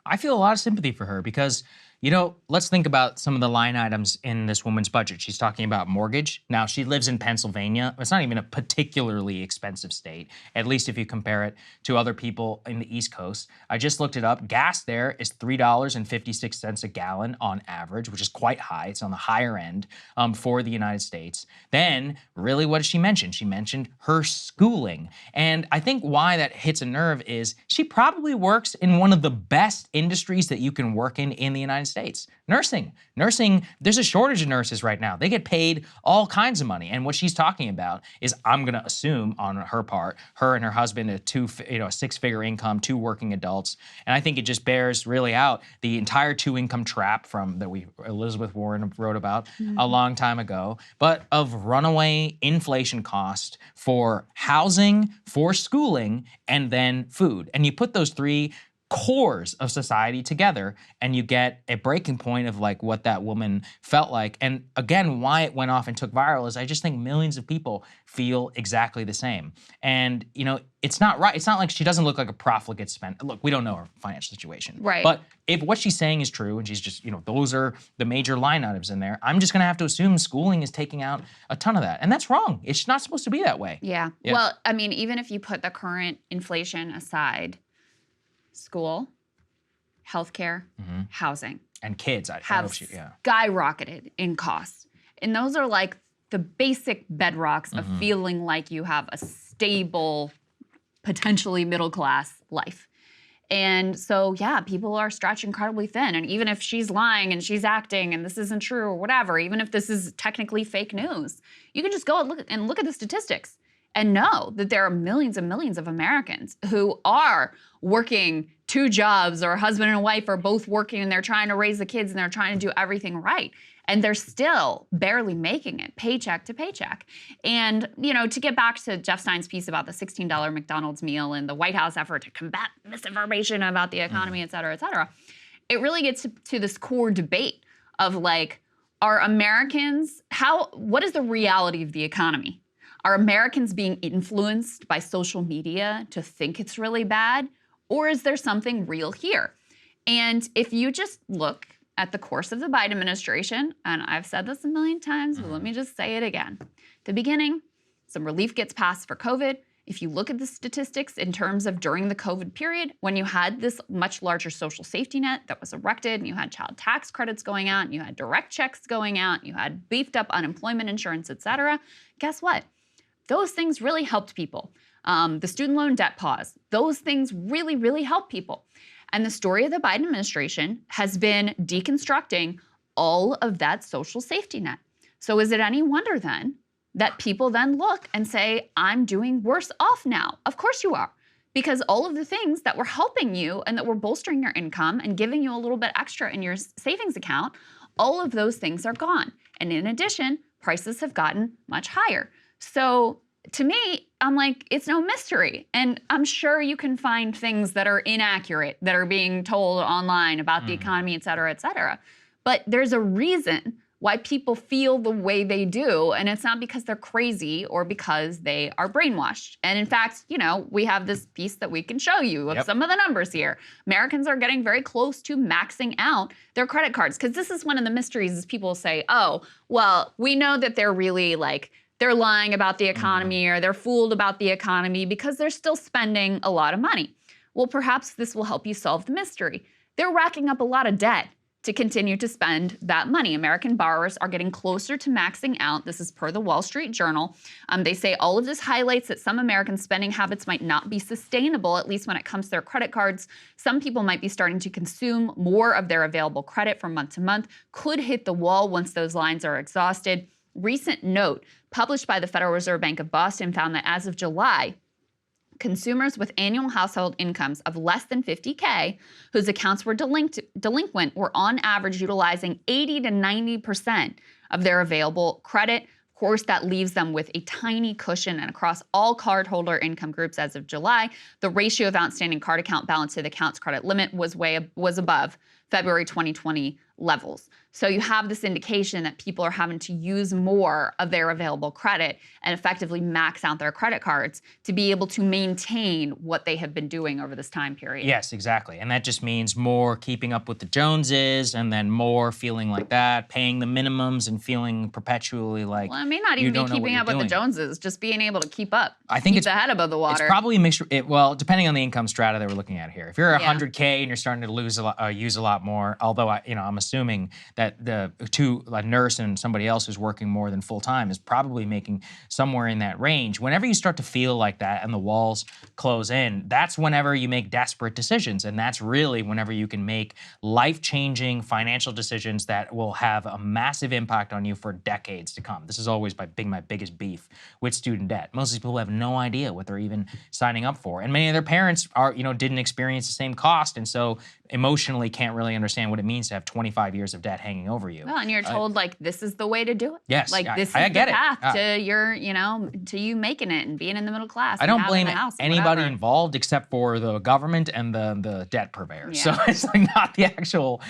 I feel a lot of sympathy for her because, you know, let's think about some of the line items in this woman's budget. She's talking about mortgage. Now, she lives in Pennsylvania. It's not even a particularly expensive state, at least if you compare it to other people in the East Coast. I just looked it up. Gas there is $3.56 a gallon on average, which is quite high. It's on the higher end for the United States. Then, really, what did she mention? She mentioned her schooling. And I think why that hits a nerve is she probably works in one of the best industries that you can work in the United States. Nursing, there's a shortage of nurses right now. They get paid all kinds of money. And what she's talking about is, I'm gonna assume on her part, her and her husband, a six-figure income, 2 working adults. And I think it just bears really out the entire 2-income trap that Elizabeth Warren wrote about a long time ago, but of runaway inflation cost for housing, for schooling, and then food. And you put those three cores of society together, and you get a breaking point of like what that woman felt like. And again, why it went off and took viral is I just think millions of people feel exactly the same. And, you know, it's not right. It's not like she doesn't look like a profligate spend. Look, we don't know her financial situation. Right. But if what she's saying is true and she's just, you know, those are the major line items in there, I'm just going to have to assume schooling is taking out a ton of that. And that's wrong. It's not supposed to be that way. Yeah. Well, I mean, even if you put the current inflation aside, school, healthcare, housing, and kids have skyrocketed in costs. And those are like the basic bedrocks of feeling like you have a stable, potentially middle class life. And so, yeah, people are stretched incredibly thin. And even if she's lying and she's acting and this isn't true or whatever, even if this is technically fake news, you can just go and look at the statistics and know that there are millions and millions of Americans who are working 2 jobs, or a husband and a wife are both working and they're trying to raise the kids and they're trying to do everything right. And they're still barely making it paycheck to paycheck. And, you know, to get back to Jeff Stein's piece about the $16 McDonald's meal and the White House effort to combat misinformation about the economy, et cetera, it really gets to this core debate of like, are Americans, what is the reality of the economy? Are Americans being influenced by social media to think it's really bad? Or is there something real here? And if you just look at the course of the Biden administration, and I've said this a million times, but let me just say it again. At the beginning, some relief gets passed for COVID. If you look at the statistics in terms of during the COVID period, when you had this much larger social safety net that was erected, and you had child tax credits going out, and you had direct checks going out, and you had beefed up unemployment insurance, et cetera, guess what? Those things really helped people. The student loan debt pause, those things really, really help people. And the story of the Biden administration has been deconstructing all of that social safety net. So is it any wonder then that people then look and say, I'm doing worse off now? Of course you are. Because all of the things that were helping you and that were bolstering your income and giving you a little bit extra in your savings account, all of those things are gone. And in addition, prices have gotten much higher. So to me, I'm like, it's no mystery. And I'm sure you can find things that are inaccurate that are being told online about the economy, et cetera, et cetera. But there's a reason why people feel the way they do. And it's not because they're crazy or because they are brainwashed. And in fact, you know, we have this piece that we can show you of some of the numbers here. Americans are getting very close to maxing out their credit cards. Because this is one of the mysteries is people say, oh, well, we know that they're really like, they're lying about the economy or they're fooled about the economy because they're still spending a lot of money. Well, perhaps this will help you solve the mystery. They're racking up a lot of debt to continue to spend that money. American borrowers are getting closer to maxing out. This is per the Wall Street Journal. They say all of this highlights that some American spending habits might not be sustainable, at least when it comes to their credit cards. Some people might be starting to consume more of their available credit from month to month, could hit the wall once those lines are exhausted. Recent note published by the Federal Reserve Bank of Boston found that as of July, consumers with annual household incomes of less than $50K, whose accounts were delinquent, were on average utilizing 80 to 90% of their available credit. Of course, that leaves them with a tiny cushion, and across all cardholder income groups as of July, the ratio of outstanding card account balance to the account's credit limit was above February 2020 levels. So you have this indication that people are having to use more of their available credit and effectively max out their credit cards to be able to maintain what they have been doing over this time period. Yes, exactly. And that just means more keeping up with the Joneses and then more feeling like that, paying the minimums and feeling perpetually like well, it may not even be keeping up with the Joneses, just being able to keep up. I think keep the head above the water. It's probably a mixture. Well, depending on the income strata that we're looking at here. If you're 100K and you're starting to use a lot more, although I'm assuming that a nurse and somebody else who's working more than full time is probably making somewhere in that range. Whenever you start to feel like that and the walls close in, that's whenever you make desperate decisions. And that's really whenever you can make life-changing financial decisions that will have a massive impact on you for decades to come. This is always my biggest beef with student debt. Most of these people have no idea what they're even signing up for. And many of their parents didn't experience the same cost, and so emotionally can't really understand what it means to have $25 25 years of debt hanging over you. Well, and you're told like this is the way to do it. Yes, like this is I the get path to your, to you making it and being in the middle class. I don't blame anybody involved except for the government and the debt purveyor. Yeah. So it's like not the actual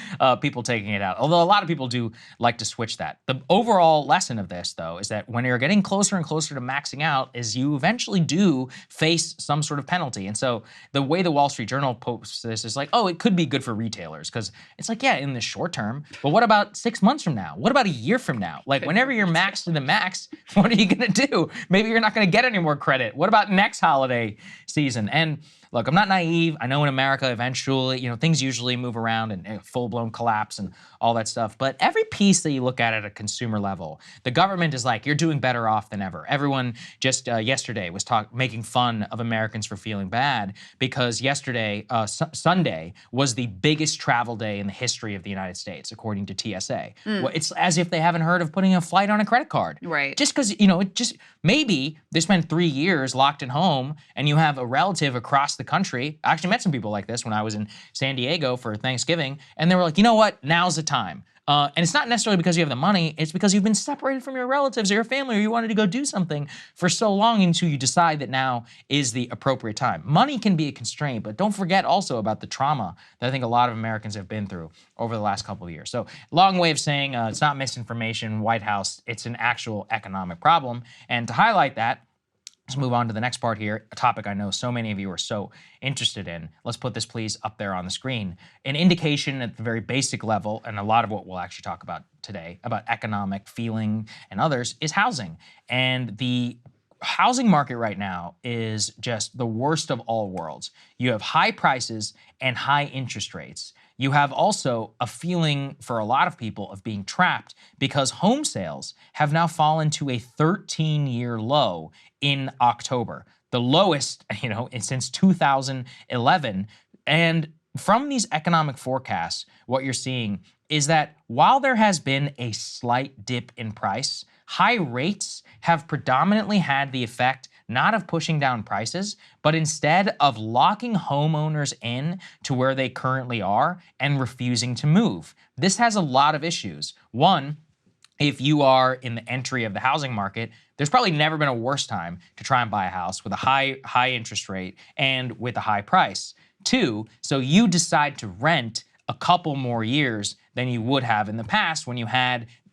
people taking it out. Although a lot of people do like to switch that. The overall lesson of this, though, is that when you're getting closer and closer to maxing out, is you eventually do face some sort of penalty. And so the way the Wall Street Journal posts this is like, oh, it could be good for retailers because it's like, yeah, in the short term. But what about 6 months from now? What about a year from now? Like whenever you're maxed to the max, what are you going to do? Maybe you're not going to get any more credit. What about next holiday season? And look, I'm not naive. I know in America, eventually, things usually move around and full-blown collapse and all that stuff. But every piece that you look at a consumer level, the government is like, you're doing better off than ever. Everyone just yesterday was making fun of Americans for feeling bad because yesterday, Sunday, was the biggest travel day in the history of the United States, according to TSA. Well, it's as if they haven't heard of putting a flight on a credit card. Right. Just because, maybe they spent 3 years locked at home and you have a relative across the country. I actually met some people like this when I was in San Diego for Thanksgiving, and they were like, you know what, now's the time. And it's not necessarily because you have the money, it's because you've been separated from your relatives or your family or you wanted to go do something for so long until you decide that now is the appropriate time. Money can be a constraint, but don't forget also about the trauma that I think a lot of Americans have been through over the last couple of years. So long way of saying it's not misinformation, White House, it's an actual economic problem. And to highlight that, let's move on to the next part here, a topic I know so many of you are so interested in. Let's put this, please, up there on the screen. An indication at the very basic level, and a lot of what we'll actually talk about today, about economic feeling and others, is housing. And the housing market right now is just the worst of all worlds. You have high prices and high interest rates. You have also a feeling for a lot of people of being trapped because home sales have now fallen to a 13-year low in October, the lowest, since 2011. And from these economic forecasts, what you're seeing is that while there has been a slight dip in price, high rates have predominantly had the effect not of pushing down prices, but instead of locking homeowners in to where they currently are and refusing to move. This has a lot of issues. One, if you are in the entry of the housing market, there's probably never been a worse time to try and buy a house with a high interest rate and with a high price. Two, so you decide to rent a couple more years than you would have in the past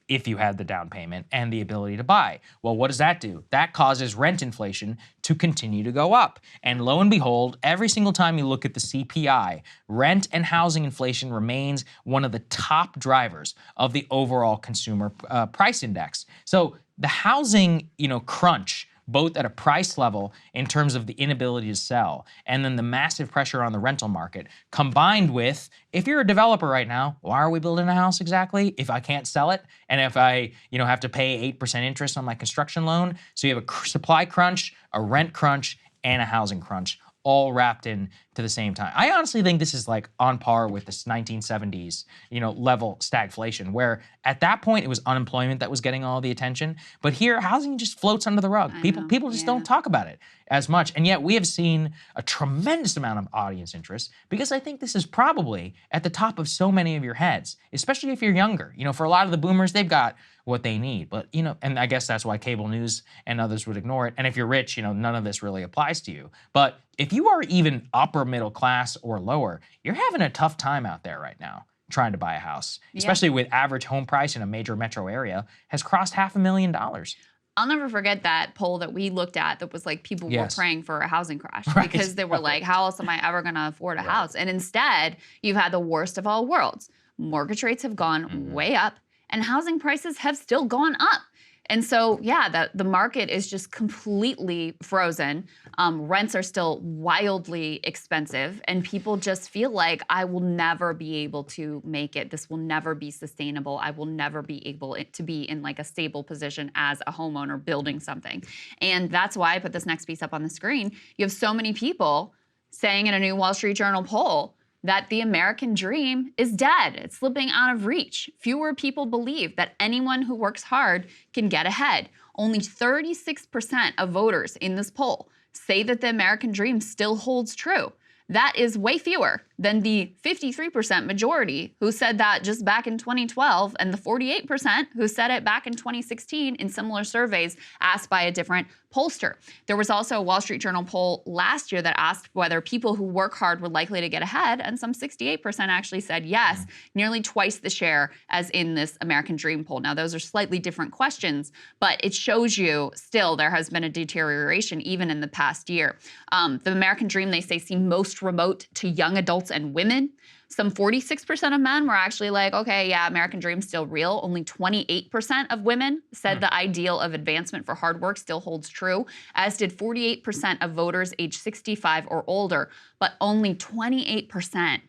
if you had the down payment and the ability to buy. Well, what does that do? That causes rent inflation to continue to go up. And lo and behold, every single time you look at the CPI, rent and housing inflation remains one of the top drivers of the overall consumer price index. So the housing, crunch, both at a price level in terms of the inability to sell, and then the massive pressure on the rental market, combined with, if you're a developer right now, why are we building a house exactly if I can't sell it? And if I, have to pay 8% interest on my construction loan? So you have a supply crunch, a rent crunch, and a housing crunch, all wrapped in to the same time. I honestly think this is like on par with this 1970s, level stagflation, where at that point it was unemployment that was getting all the attention. But here, housing just floats under the rug. People just don't talk about it as much. And yet we have seen a tremendous amount of audience interest because I think this is probably at the top of so many of your heads, especially if you're younger. For a lot of the boomers, they've got what they need. But, and I guess that's why cable news and others would ignore it. And if you're rich, none of this really applies to you. But if you are even upper middle class or lower, you're having a tough time out there right now trying to buy a house, especially with average home price in a major metro area has crossed $500,000. I'll never forget that poll that we looked at that was like people were praying for a housing crash because they were like, how else am I ever going to afford a house? And instead, you've had the worst of all worlds. Mortgage rates have gone way up and housing prices have still gone up. And so, the market is just completely frozen. Rents are still wildly expensive, and people just feel like, I will never be able to make it. This will never be sustainable. I will never be able to be in like a stable position as a homeowner building something. And that's why I put this next piece up on the screen. You have so many people saying in a new Wall Street Journal poll that the American dream is dead. It's slipping out of reach. Fewer people believe that anyone who works hard can get ahead. Only 36% of voters in this poll say that the American dream still holds true. That is way fewer than the 53% majority who said that just back in 2012 and the 48% who said it back in 2016 in similar surveys asked by a different pollster. There was also a Wall Street Journal poll last year that asked whether people who work hard were likely to get ahead, and some 68% actually said yes, nearly twice the share as in this American Dream poll. Now, those are slightly different questions, but it shows you still there has been a deterioration even in the past year. The American Dream, they say, seemed most remote to young adults and women. Some 46% of men were actually like, okay, yeah, American Dream's still real. Only 28% of women said the ideal of advancement for hard work still holds true, as did 48% of voters age 65 or older, but only 28%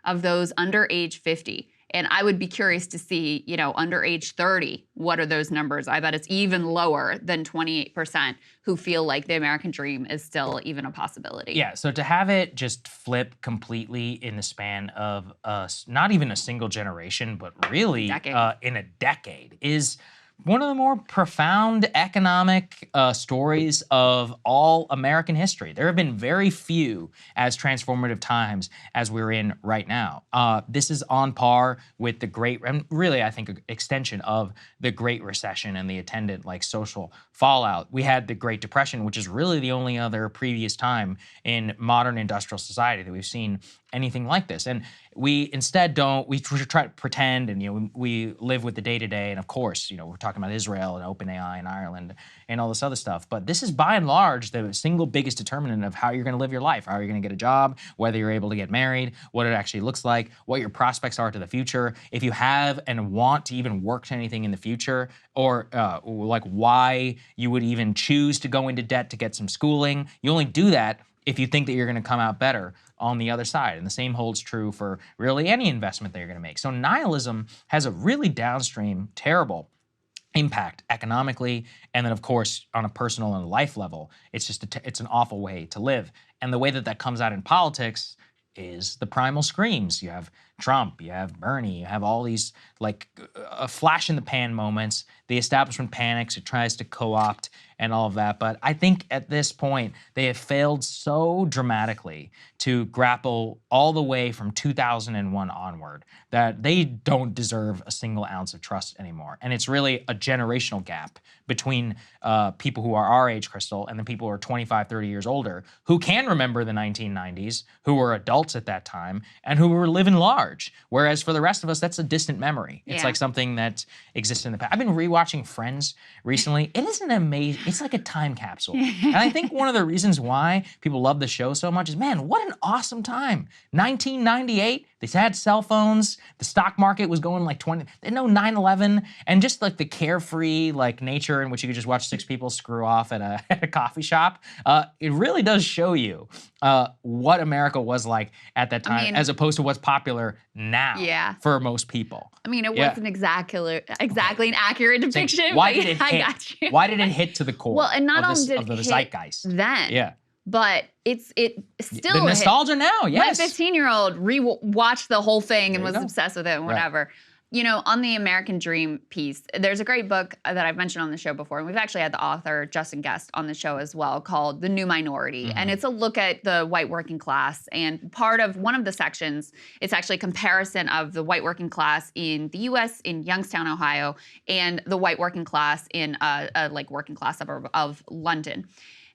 of those under age 50. And I would be curious to see, you know, under age 30, what are those numbers? I bet it's even lower than 28% who feel like the American Dream is still even a possibility. Yeah, so to have it just flip completely in the span of not even a single generation, but really in a decade is one of the more profound economic stories of all American history. There have been very few as transformative times as we're in right now. This is on par with the Great, and really I think an extension of the Great Recession and the attendant like social fallout. We had the Great Depression, which is really the only other previous time in modern industrial society that we've seen anything like this. And we instead we try to pretend, and, you know, we live with the day-to-day, and of course, you know, we're talking about Israel and OpenAI and Ireland and all this other stuff, but this is by and large the single biggest determinant of how you're gonna live your life, how you're gonna get a job, whether you're able to get married, what it actually looks like, what your prospects are to the future, if you have and want to even work to anything in the future, or like why you would even choose to go into debt to get some schooling. You only do that if you think that you're gonna come out better on the other side. And the same holds true for really any investment that you're gonna make. So nihilism has a really downstream, terrible impact economically, and then of course on a personal and life level. It's just it's an awful way to live. And the way that that comes out in politics is the primal screams. You have Trump, you have Bernie, you have all these like flash in the pan moments. The establishment panics, it tries to co-opt and all of that. But I think at this point, they have failed so dramatically to grapple all the way from 2001 onward that they don't deserve a single ounce of trust anymore. And it's really a generational gap between people who are our age, Crystal, and the people who are 25, 30 years older, who can remember the 1990s, who were adults at that time, and who were living large. Whereas for the rest of us, that's a distant memory. It's like something that existed in the past. I've been rewatching Friends recently. It is an amazing, it's like a time capsule. And I think one of the reasons why people love the show so much is, man, what an awesome time. 1998, they had cell phones, the stock market was going like 20, they know 9/11, and just like the carefree like nature in which you could just watch six people screw off at a coffee shop. It really does show you what America was like at that time, as opposed to what's popular now for most people. I mean, it wasn't exactly an accurate depiction. Why did it hit? Why did it hit to the core? Well, and not only did the zeitgeist then, but it still the nostalgia hit. Now. Yes, my 15-year-old watched the whole thing and was obsessed with it and whatever. Right. You know, on the American Dream piece, there's a great book that I've mentioned on the show before, and we've actually had the author, Justin Guest, on the show as well, called The New Minority. And it's a look at the white working class. And part of one of the sections, it's actually a comparison of the white working class in the U.S., in Youngstown, Ohio, and the white working class in a like working class suburb of London.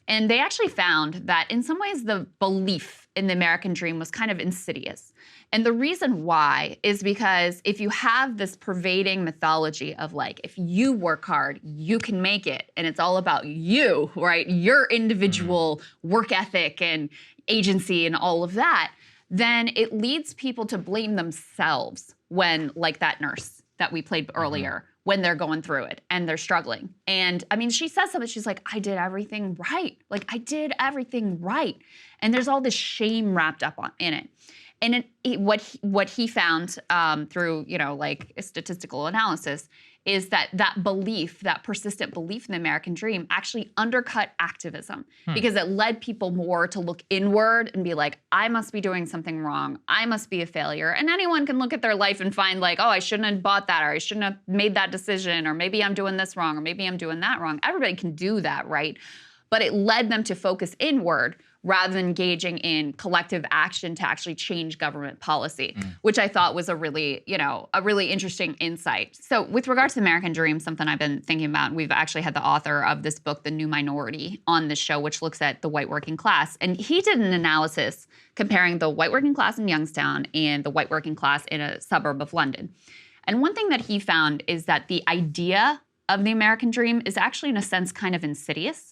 And they actually found that in some ways the belief in the American Dream was kind of insidious. And the reason why is because if you have this pervading mythology of like, if you work hard, you can make it, and it's all about you, right? Your individual work ethic and agency and all of that, then it leads people to blame themselves when, like that nurse that we played earlier, when they're going through it and they're struggling. And I mean, she says something, she's like, I did everything right. Like, I did everything right. And there's all this shame wrapped up in it. And what he found through, you know, like a statistical analysis is that belief, that persistent belief in the American Dream actually undercut activism because it led people more to look inward and be like, I must be doing something wrong. I must be a failure. And anyone can look at their life and find like, oh, I shouldn't have bought that, or I shouldn't have made that decision, or maybe I'm doing this wrong, or maybe I'm doing that wrong. Everybody can do that, right? but it led them to focus inward rather than engaging in collective action to actually change government policy, which I thought was a really interesting insight. So with regard to the American Dream, something I've been thinking about, we've actually had the author of this book, The New Minority, on this show, which looks at the white working class. And he did an analysis comparing the white working class in Youngstown and the white working class in a suburb of London. And one thing that he found is that the idea of the American Dream is actually, in a sense, kind of insidious.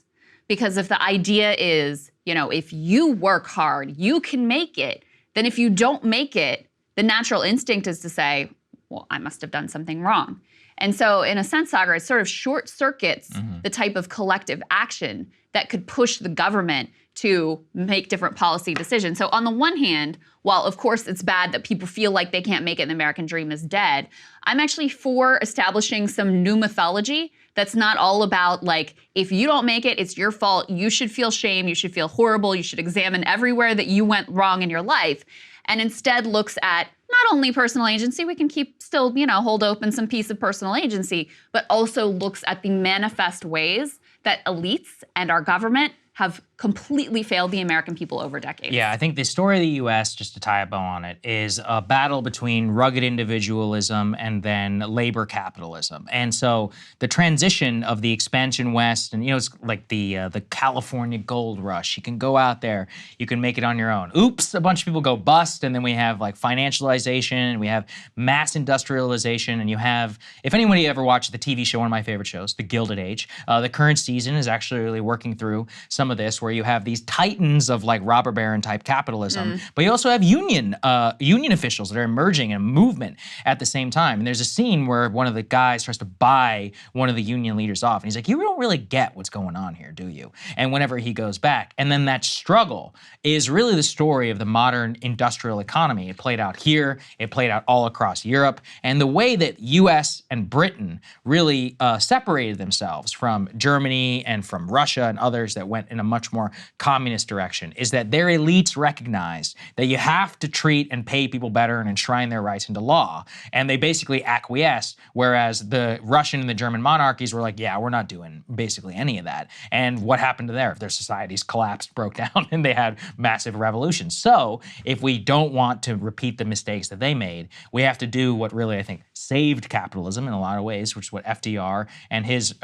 Because if the idea is, if you work hard, you can make it, then if you don't make it, the natural instinct is to say, well, I must have done something wrong. And so in a sense, Sagar, it sort of short circuits the type of collective action that could push the government to make different policy decisions. So on the one hand, while of course it's bad that people feel like they can't make it and the American dream is dead, I'm actually for establishing some new mythology that's not all about like, if you don't make it, it's your fault. You should feel shame. You should feel horrible. You should examine everywhere that you went wrong in your life. And instead looks at not only personal agency, we can still hold open some piece of personal agency, but also looks at the manifest ways that elites and our government have completely failed the American people over decades. Yeah, I think the story of the U.S., just to tie a bow on it, is a battle between rugged individualism and then labor capitalism. And so the transition of the expansion west, and it's like the California gold rush. You can go out there, you can make it on your own. Oops, a bunch of people go bust, and then we have like financialization, and we have mass industrialization, and you have, if anybody ever watched the TV show, one of my favorite shows, The Gilded Age, the current season is actually really working through some of this, where you have these titans of like robber baron type capitalism, but you also have union officials that are emerging in a movement at the same time. And there's a scene where one of the guys tries to buy one of the union leaders off, and he's like, "You don't really get what's going on here, do you?" And whenever he goes back, and then that struggle is really the story of the modern industrial economy. It played out here, it played out all across Europe, and the way that U.S. and Britain really separated themselves from Germany and from Russia and others that went in a much more communist direction is that their elites recognized that you have to treat and pay people better and enshrine their rights into law. And they basically acquiesced, whereas the Russian and the German monarchies were like, yeah, we're not doing basically any of that. And what happened to their societies collapsed, broke down, and they had massive revolutions. So if we don't want to repeat the mistakes that they made, we have to do what really, I think, saved capitalism in a lot of ways, which is what FDR and his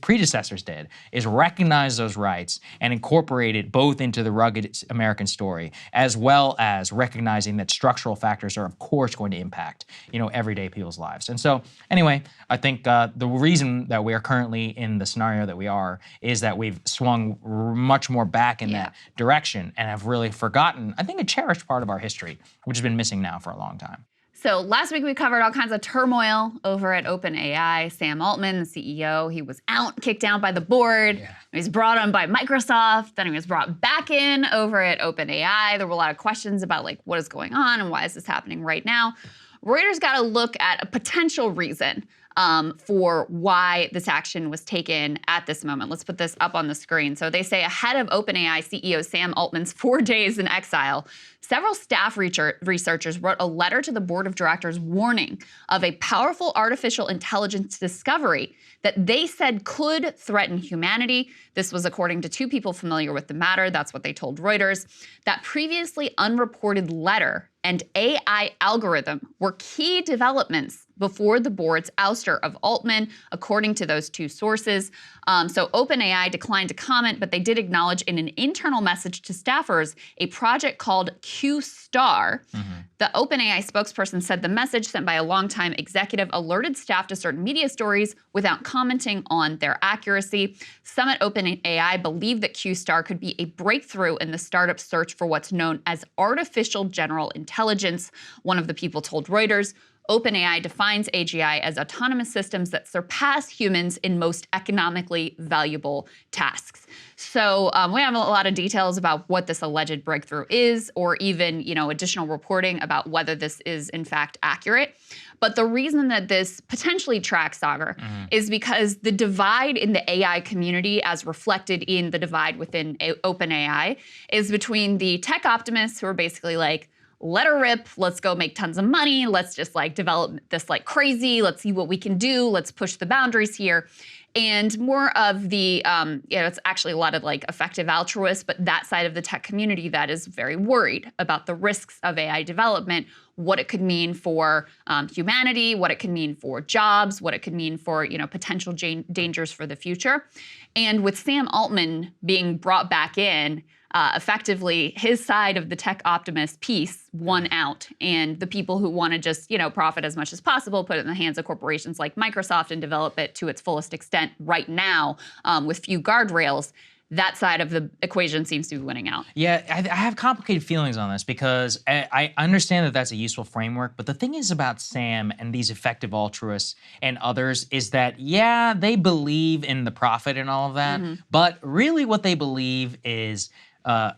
predecessors did, is recognize those rights and incorporate it both into the rugged American story, as well as recognizing that structural factors are, of course, going to impact, everyday people's lives. And so, anyway, I think the reason that we are currently in the scenario that we are is that we've swung much more back in that direction and have really forgotten, I think, a cherished part of our history, which has been missing now for a long time. So last week we covered all kinds of turmoil over at OpenAI. Sam Altman, the CEO, he was kicked out by the board. Yeah. He was brought on by Microsoft. Then he was brought back in over at OpenAI. There were a lot of questions about like what is going on and why is this happening right now. Reuters got a look at a potential reason for why this action was taken at this moment. Let's put this up on the screen. So they say ahead of OpenAI CEO Sam Altman's 4 days in exile, several staff researchers wrote a letter to the board of directors warning of a powerful artificial intelligence discovery that they said could threaten humanity. This was according to 2 people familiar with the matter. That's what they told Reuters. That previously unreported letter and AI algorithm were key developments before the board's ouster of Altman, according to those 2 sources. So OpenAI declined to comment, but they did acknowledge in an internal message to staffers a project called Q-Star. The OpenAI spokesperson said the message sent by a longtime executive alerted staff to certain media stories without commenting on their accuracy. Some at OpenAI believe that Q-Star could be a breakthrough in the startup's search for what's known as artificial general intelligence. One of the people told Reuters, OpenAI defines AGI as autonomous systems that surpass humans in most economically valuable tasks. So we have a lot of details about what this alleged breakthrough is, or even additional reporting about whether this is in fact accurate. But the reason that this potentially tracks, Sagar, is because the divide in the AI community, as reflected in the divide within OpenAI, is between the tech optimists who are basically like, let her rip. Let's go make tons of money. Let's just like develop this like crazy. Let's see what we can do. Let's push the boundaries here. And more of the, it's actually a lot of like effective altruists, but that side of the tech community that is very worried about the risks of AI development, what it could mean for humanity, what it could mean for jobs, what it could mean for, potential dangers for the future. And with Sam Altman being brought back in, effectively his side of the tech optimist piece won out, and the people who want to just profit as much as possible, put it in the hands of corporations like Microsoft and develop it to its fullest extent right now with few guardrails, that side of the equation seems to be winning out. Yeah, I have complicated feelings on this because I understand that that's a useful framework, but the thing is about Sam and these effective altruists and others is that, yeah, they believe in the profit and all of that, but really what they believe is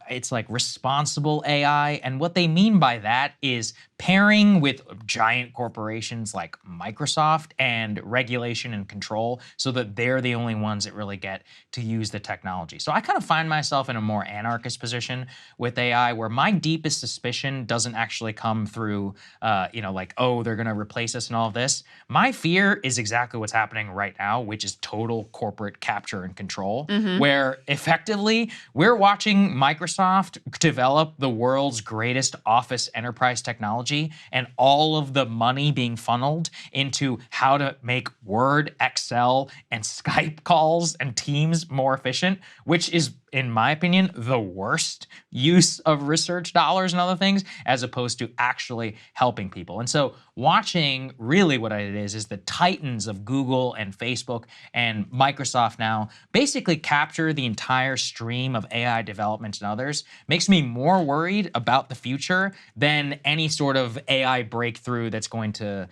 it's like responsible AI. And what they mean by that is pairing with giant corporations like Microsoft and regulation and control so that they're the only ones that really get to use the technology. So I kind of find myself in a more anarchist position with AI where my deepest suspicion doesn't actually come through, like, oh, they're going to replace us and all of this. My fear is exactly what's happening right now, which is total corporate capture and control, where effectively we're watching Microsoft develop the world's greatest office enterprise technology and all of the money being funneled into how to make Word, Excel, and Skype calls and Teams more efficient, which is, in my opinion, the worst use of research dollars and other things, as opposed to actually helping people. And so watching really what it is the titans of Google and Facebook and Microsoft now basically capture the entire stream of AI development and others makes me more worried about the future than any sort of AI breakthrough that's going to,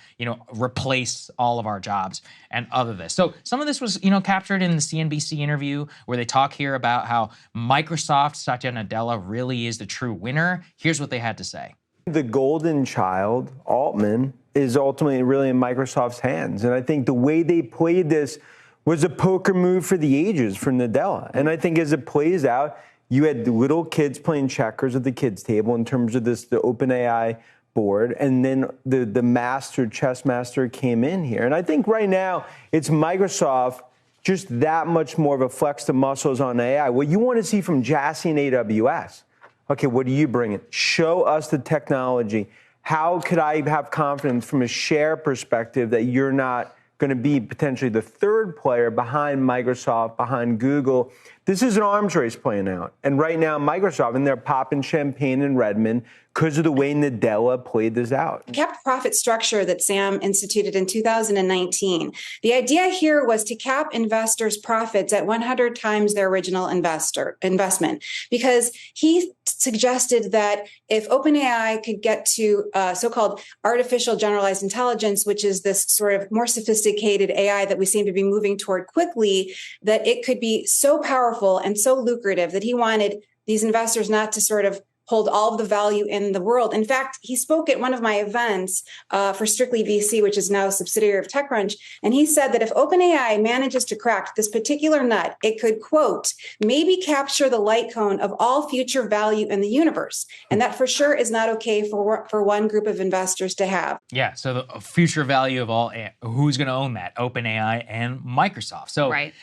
replace all of our jobs and other this. So some of this was, captured in the CNBC interview where they talk here about how Microsoft, Satya Nadella, really is the true winner. Here's what they had to say. The golden child, Altman, is ultimately really in Microsoft's hands. And I think the way they played this was a poker move for the ages for Nadella. And I think as it plays out, you had little kids playing checkers at the kids' table in terms of the OpenAI board, and then the chess master came in here. And I think right now it's Microsoft just that much more of a flex the muscles on AI. What you want to see from Jassy and AWS, okay, what are you bringing? Show us the technology. How could I have confidence from a share perspective that you're not going to be potentially the third player behind Microsoft, behind Google? This is an arms race playing out. And right now, Microsoft, and they're popping champagne in Redmond because of the way Nadella played this out. Capped profit structure that Sam instituted in 2019. The idea here was to cap investors' profits at 100 times their original investment, because he suggested that if OpenAI could get to so-called artificial generalized intelligence, which is this sort of more sophisticated AI that we seem to be moving toward quickly, that it could be so powerful and so lucrative that he wanted these investors not to sort of hold all of the value in the world. In fact, he spoke at one of my events for Strictly VC, which is now a subsidiary of TechCrunch, and he said that if OpenAI manages to crack this particular nut, it could, quote, maybe capture the light cone of all future value in the universe. And that for sure is not okay for one group of investors to have. Yeah, so the future value of all, who's going to own that? OpenAI and Microsoft. So right.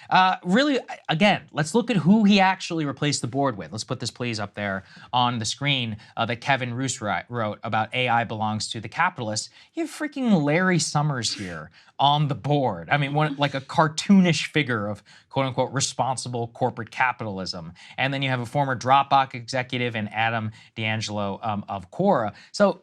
Really, again, let's look at who he actually replaced the board with. Let's put this please up there on the screen that Kevin Roose wrote about AI belongs to the capitalists. You have freaking Larry Summers here on the board. I mean, like a cartoonish figure of quote unquote responsible corporate capitalism. And then you have a former Dropbox executive and Adam D'Angelo of Quora. So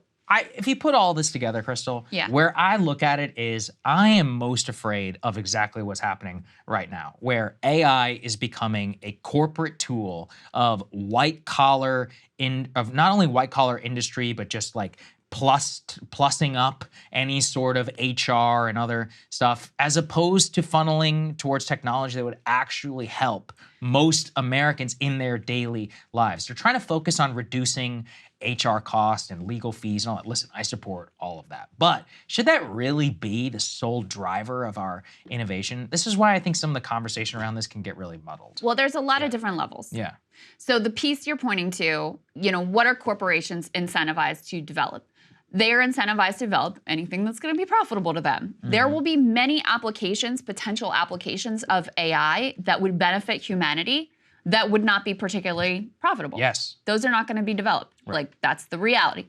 if you put all this together, Crystal, where I look at it is I am most afraid of exactly what's happening right now, where AI is becoming a corporate tool of of not only white collar industry, but just like plussing up any sort of HR and other stuff, as opposed to funneling towards technology that would actually help most Americans in their daily lives. They're trying to focus on reducing HR costs and legal fees and all that. Listen, I support all of that. But should that really be the sole driver of our innovation? This is why I think some of the conversation around this can get really muddled. Well, there's a lot of different levels. Yeah. So the piece you're pointing to, what are corporations incentivized to develop? They are incentivized to develop anything that's going to be profitable to them. There will be many applications, potential applications of AI that would benefit humanity that would not be particularly profitable. Yes. Those are not going to be developed. Right. Like, that's the reality.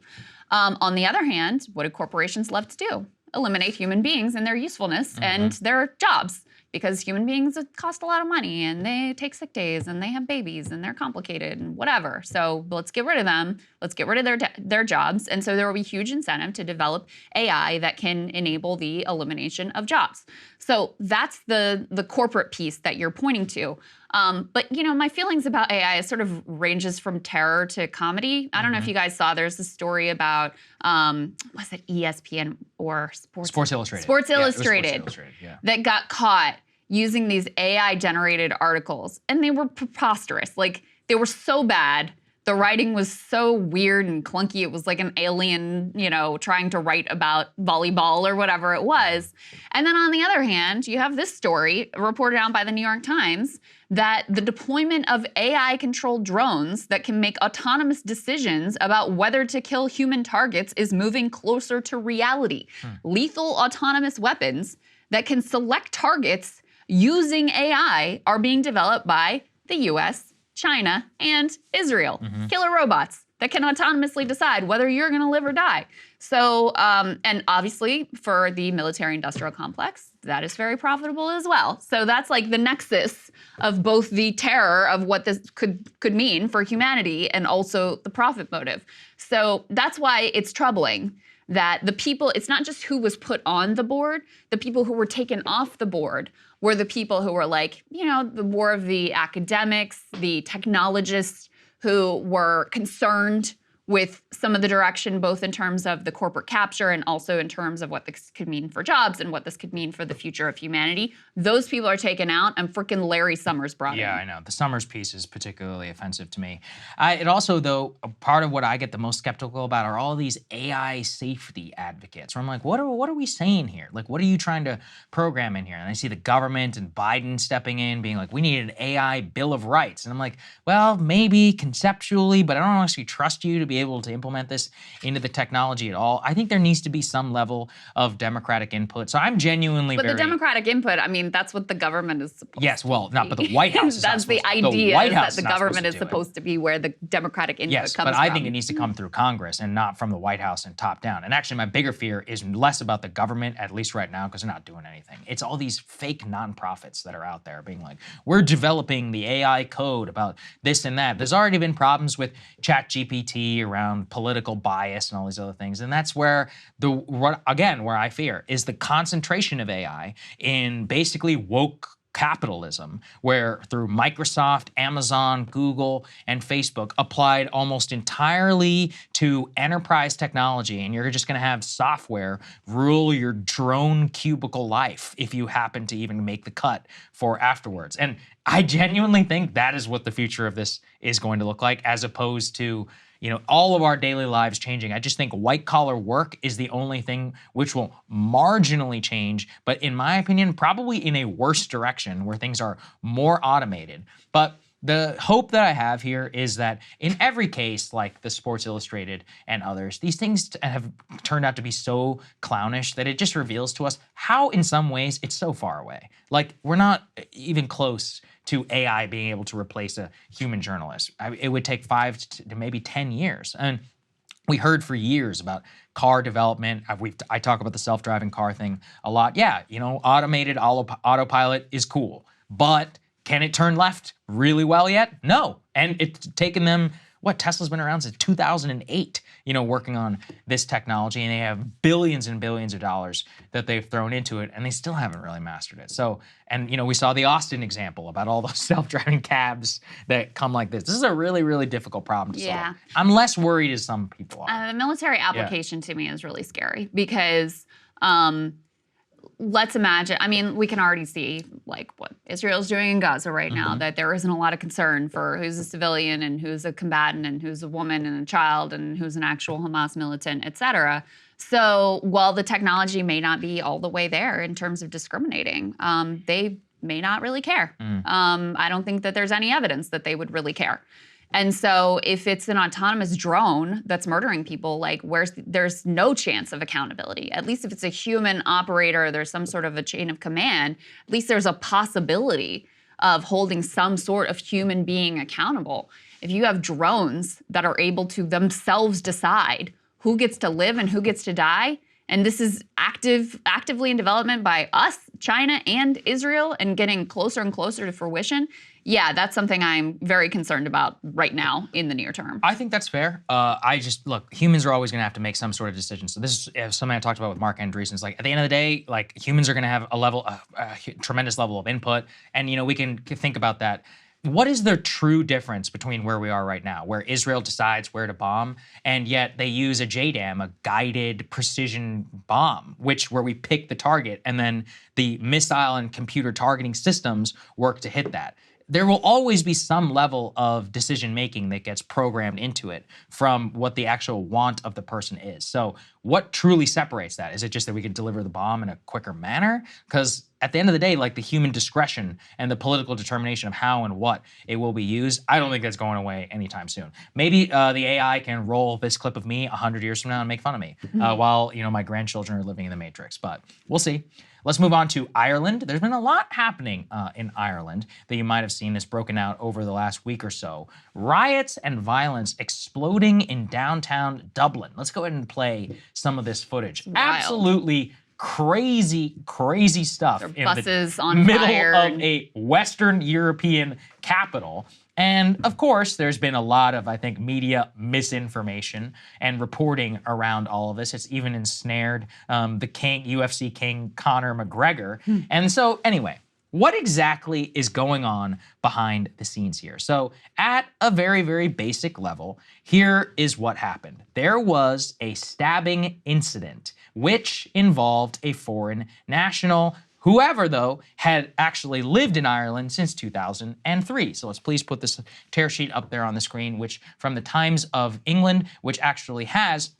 On the other hand, what do corporations love to do? Eliminate human beings and their usefulness and their jobs. Because human beings cost a lot of money and they take sick days and they have babies and they're complicated and whatever. So let's get rid of them. Let's get rid of their jobs. And so there will be huge incentive to develop AI that can enable the elimination of jobs. So that's the corporate piece that you're pointing to. But my feelings about AI is sort of ranges from terror to comedy. I don't know if you guys saw, there's a story about, was it ESPN or Sports Illustrated. Sports Illustrated, Sports Illustrated, yeah. That got caught using these AI-generated articles. And they were preposterous. Like, they were so bad. The writing was so weird and clunky. It was like an alien, trying to write about volleyball or whatever it was. And then on the other hand, you have this story reported on by the New York Times that the deployment of AI-controlled drones that can make autonomous decisions about whether to kill human targets is moving closer to reality. Lethal autonomous weapons that can select targets using AI are being developed by the US, China, and Israel. Killer robots that can autonomously decide whether you're going to live or die. So, and obviously for the military-industrial complex, that is very profitable as well. So that's like the nexus of both the terror of what this could mean for humanity and also the profit motive. So that's why it's troubling that the people, it's not just who was put on the board, the people who were taken off the board were the people who were like, the more of the academics, the technologists who were concerned with some of the direction, both in terms of the corporate capture and also in terms of what this could mean for jobs and what this could mean for the future of humanity. Those people are taken out, and frickin' Larry Summers brought in. Yeah, I know. The Summers piece is particularly offensive to me. It also, though, part of what I get the most skeptical about are all these AI safety advocates, where I'm like, what are we saying here? Like, what are you trying to program in here? And I see the government and Biden stepping in, being like, we need an AI Bill of Rights. And I'm like, well, maybe conceptually, but I don't actually trust you to be able to implement this into the technology at all. I think there needs to be some level of democratic input. So I'm genuinely But the democratic input, I mean, that's what the government is supposed to be. Yes, well, not, but the White House is That's the idea, that the government is supposed to be where the democratic input comes from. Yes, but I think it needs to come through Congress and not from the White House and top down. And actually, my bigger fear is less about the government, at least right now, because they're not doing anything. It's all these fake nonprofits that are out there being like, we're developing the AI code about this and that. There's already been problems with ChatGPT around political bias and all these other things. And that's where where I fear is the concentration of AI in basically woke capitalism, where through Microsoft, Amazon, Google, and Facebook applied almost entirely to enterprise technology, and you're just going to have software rule your drone cubicle life if you happen to even make the cut for afterwards. And I genuinely think that is what the future of this is going to look like, as opposed to all of our daily lives changing. I just think white-collar work is the only thing which will marginally change, but in my opinion, probably in a worse direction where things are more automated. But the hope that I have here is that in every case, like the Sports Illustrated and others, these things have turned out to be so clownish that it just reveals to us how, in some ways, it's so far away. Like, we're not even close to AI being able to replace a human journalist. It would take 5 to maybe 10 years. And we heard for years about car development. I talk about the self-driving car thing a lot. Yeah, automated autopilot is cool, but can it turn left really well yet? No. And it's taken them, Tesla's been around since 2008, working on this technology, and they have billions and billions of dollars that they've thrown into it, and they still haven't really mastered it. So, and we saw the Austin example about all those self-driving cabs that come like this. This is a really, really difficult problem to solve. I'm less worried as some people are. The military application to me is really scary because let's imagine, I mean, we can already see like what Israel's doing in Gaza right now, that there isn't a lot of concern for who's a civilian and who's a combatant and who's a woman and a child and who's an actual Hamas militant, et cetera. So while the technology may not be all the way there in terms of discriminating, they may not really care. I don't think that there's any evidence that they would really care. And so if it's an autonomous drone that's murdering people, like there's no chance of accountability. At least if it's a human operator, there's some sort of a chain of command, at least there's a possibility of holding some sort of human being accountable. If you have drones that are able to themselves decide who gets to live and who gets to die, and this is actively in development by us, China, and Israel, and getting closer and closer to fruition, yeah, that's something I'm very concerned about right now in the near term. I think that's fair. Look, humans are always going to have to make some sort of decision. So this is something I talked about with Mark Andreessen. It's like, at the end of the day, like, humans are going to have a tremendous level of input. And, we can think about that. What is the true difference between where we are right now, where Israel decides where to bomb, and yet they use a JDAM, a guided precision bomb, where we pick the target, and then the missile and computer targeting systems work to hit that? There will always be some level of decision-making that gets programmed into it from what the actual want of the person is. So what truly separates that? Is it just that we can deliver the bomb in a quicker manner? Because at the end of the day, like, the human discretion and the political determination of how and what it will be used, I don't think that's going away anytime soon. Maybe the AI can roll this clip of me 100 years from now and make fun of me while, my grandchildren are living in the Matrix, but we'll see. Let's move on to Ireland. There's been a lot happening in Ireland that you might have seen that's broken out over the last week or so. Riots and violence exploding in downtown Dublin. Let's go ahead and play some of this footage. Wild. Absolutely crazy stuff in buses the on middle fire. of a Western European capital. And of course, there's been a lot of, I think, media misinformation and reporting around all of this. It's even ensnared the UFC king, Conor McGregor. And so anyway, what exactly is going on behind the scenes here? So at a very, very basic level, here is what happened. There was a stabbing incident which involved a foreign national. Whoever, though, had actually lived in Ireland since 2003. So let's please put this tear sheet up there on the screen, which from the Times of England, which actually has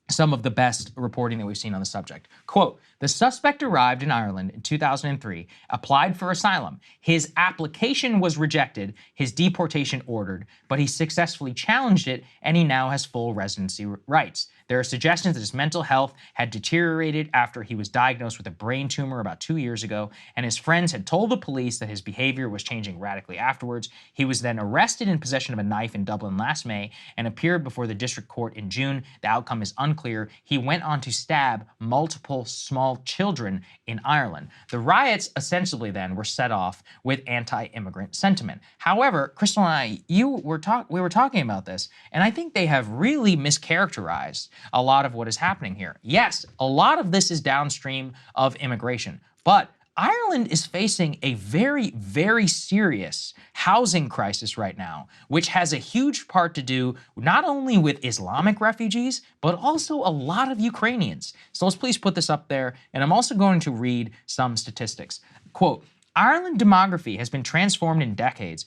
some of the best reporting that we've seen on the subject. Quote, the suspect arrived in Ireland in 2003, applied for asylum. His application was rejected, his deportation ordered, but he successfully challenged it, and he now has full residency rights. There are suggestions that his mental health had deteriorated after he was diagnosed with a brain tumor about 2 years ago, and his friends had told the police that his behavior was changing radically afterwards. He was then arrested in possession of a knife in Dublin last May and appeared before the district court in June. The outcome is unclear. He went on to stab multiple small children in Ireland. The riots essentially then were set off with anti-immigrant sentiment. However, Crystal and I, we were talking about this, and I think they have really mischaracterized a lot of what is happening here. Yes, a lot of this is downstream of immigration, but Ireland is facing a very, very serious housing crisis right now, which has a huge part to do not only with Islamic refugees, but also a lot of Ukrainians. So let's please put this up there, and I'm also going to read some statistics. Quote, Ireland demography has been transformed in decades.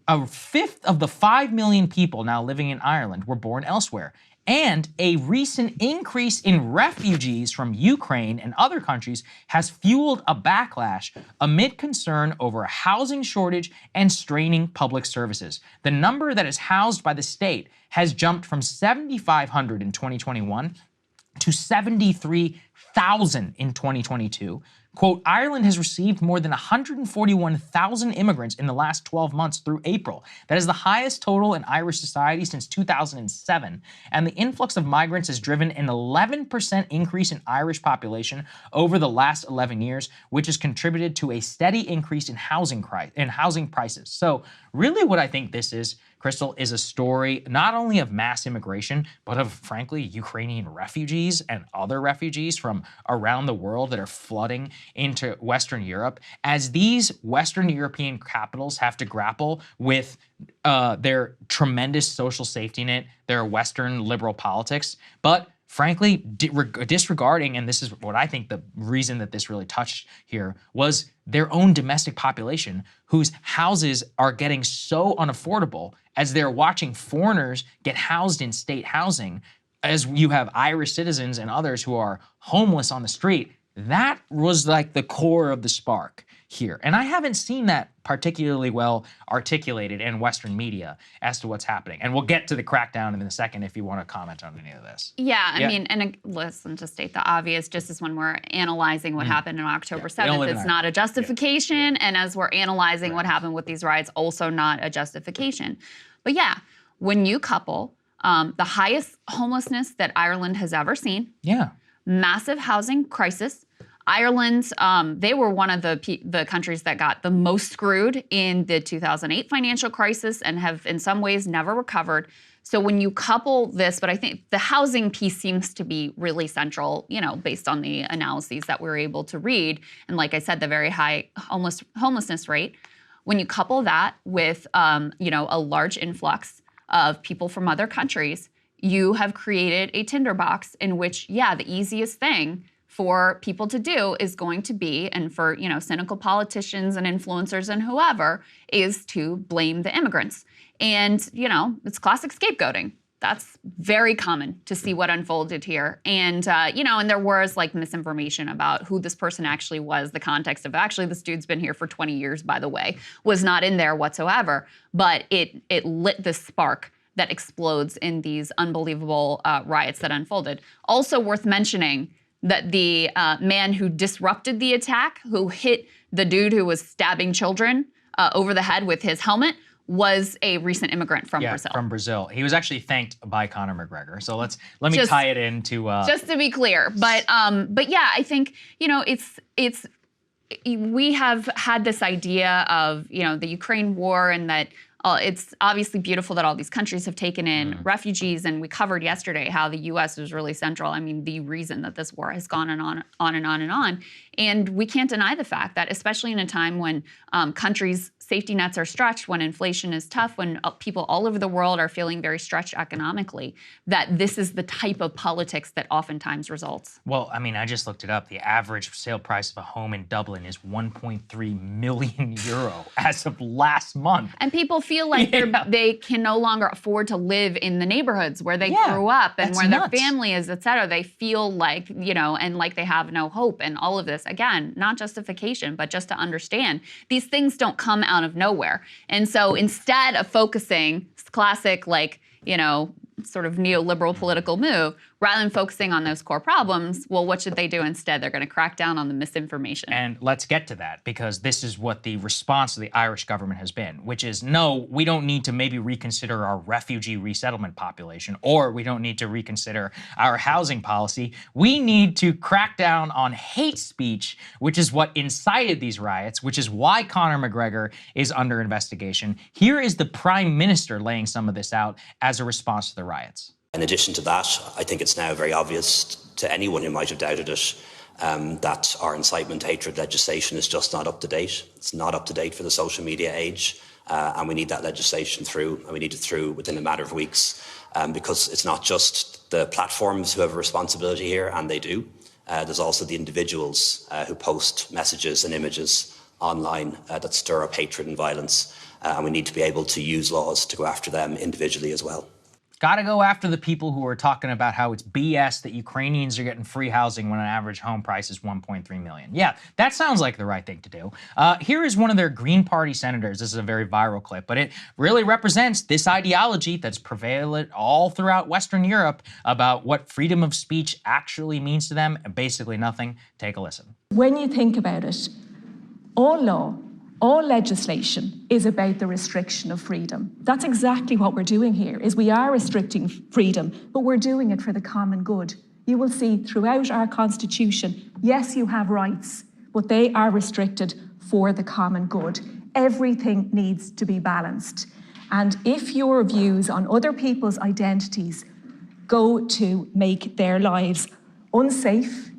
A fifth of the 5 million people now living in Ireland were born elsewhere. And a recent increase in refugees from Ukraine and other countries has fueled a backlash amid concern over a housing shortage and straining public services. The number that is housed by the state has jumped from 7,500 in 2021 to 73,000 in 2022. Quote, Ireland has received more than 141,000 immigrants in the last 12 months through April. That is the highest total in Irish society since 2007. And the influx of migrants has driven an 11% increase in Irish population over the last 11 years, which has contributed to a steady increase in housing prices. So really what I think this is, Crystal, is a story not only of mass immigration, but of, frankly, Ukrainian refugees and other refugees from around the world that are flooding into Western Europe, as these Western European capitals have to grapple with their tremendous social safety net, their Western liberal politics, but frankly, disregarding, and this is what I think the reason that this really touched here, was their own domestic population whose houses are getting so unaffordable as they're watching foreigners get housed in state housing, as you have Irish citizens and others who are homeless on the street. That was like the core of the spark here. And I haven't seen that particularly well articulated in Western media as to what's happening. And we'll get to the crackdown in a second if you want to comment on any of this. Yeah, I mean, and listen, to state the obvious, just as when we're analyzing what happened on October 7th, it's not a justification. And as we're analyzing what happened with these riots, also not a justification. But yeah, when you couple the highest homelessness that Ireland has ever seen, massive housing crisis. Ireland, they were one of the countries that got the most screwed in the 2008 financial crisis and have in some ways never recovered. So when you couple this, but I think the housing piece seems to be really central, you know, based on the analyses that we were able to read. And like I said, the very high homelessness rate. When you couple that with, you know, a large influx of people from other countries, you have created a tinderbox in which, yeah, the easiest thing for people to do is going to be, and for, you know, cynical politicians and influencers and whoever, is to blame the immigrants. And, you know, it's classic scapegoating. That's very common to see what unfolded here. And, you know, and there was like misinformation about who this person actually was. The context of actually this dude's been here for 20 years, by the way, was not in there whatsoever. But it lit this spark that explodes in these unbelievable riots that unfolded. Also worth mentioning that the man who disrupted the attack, who hit the dude who was stabbing children over the head with his helmet, was a recent immigrant from Brazil. From Brazil. He was actually thanked by Conor McGregor. So let me tie it into just to be clear. But yeah, I think, you know, it's we have had this idea of, you know, the Ukraine war, and that it's obviously beautiful that all these countries have taken in refugees, and we covered yesterday how the U.S. was really central. I mean, the reason that this war has gone on and on. And we can't deny the fact that, especially in a time when countries' safety nets are stretched, when inflation is tough, when people all over the world are feeling very stretched economically, that this is the type of politics that oftentimes results. Well, I mean, I just looked it up. The average sale price of a home in Dublin is 1.3 million euro as of last month. And people feel like they can no longer afford to live in the neighborhoods where they grew up and where their family is, et cetera. They feel like, you know, and like they have no hope, and all of this. Again, not justification, but just to understand these things don't come out of nowhere. And so instead of focusing, classic, like, you know, sort of neoliberal political move, rather than focusing on those core problems, well, what should they do instead? They're going to crack down on the misinformation. And let's get to that, because this is what the response of the Irish government has been, which is, no, we don't need to maybe reconsider our refugee resettlement population, or we don't need to reconsider our housing policy. We need to crack down on hate speech, which is what incited these riots, which is why Conor McGregor is under investigation. Here is the Prime Minister laying some of this out as a response to the riots. In addition to that, I think it's now very obvious to anyone who might have doubted it that our incitement hatred legislation is just not up to date. It's not up to date for the social media age, and we need that legislation through, and we need it through within a matter of weeks, because it's not just the platforms who have a responsibility here, and they do. There's also the individuals who post messages and images online that stir up hatred and violence, and we need to be able to use laws to go after them individually as well. Got to go after the people who are talking about how it's BS that Ukrainians are getting free housing when an average home price is 1.3 million. Yeah, that sounds like the right thing to do. Here is one of their Green Party senators. This is a very viral clip, but it really represents this ideology that's prevalent all throughout Western Europe about what freedom of speech actually means to them, and basically nothing. Take a listen. When you think about it, all law, all legislation is about the restriction of freedom. That's exactly what we're doing here, is we are restricting freedom, but we're doing it for the common good. You will see throughout our Constitution, yes, you have rights, but they are restricted for the common good. Everything needs to be balanced. And if your views on other people's identities go to make their lives unsafe,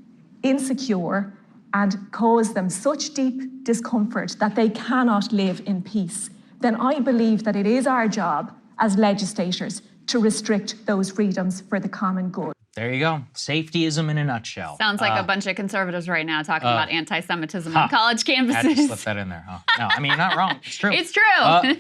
insecure, and cause them such deep discomfort that they cannot live in peace, then I believe that it is our job as legislators to restrict those freedoms for the common good. There you go. Safetyism in a nutshell. Sounds like a bunch of conservatives right now talking about anti-Semitism on college campuses. Had to slip that in there, huh? No, I mean, you're not wrong. It's true. It's true. And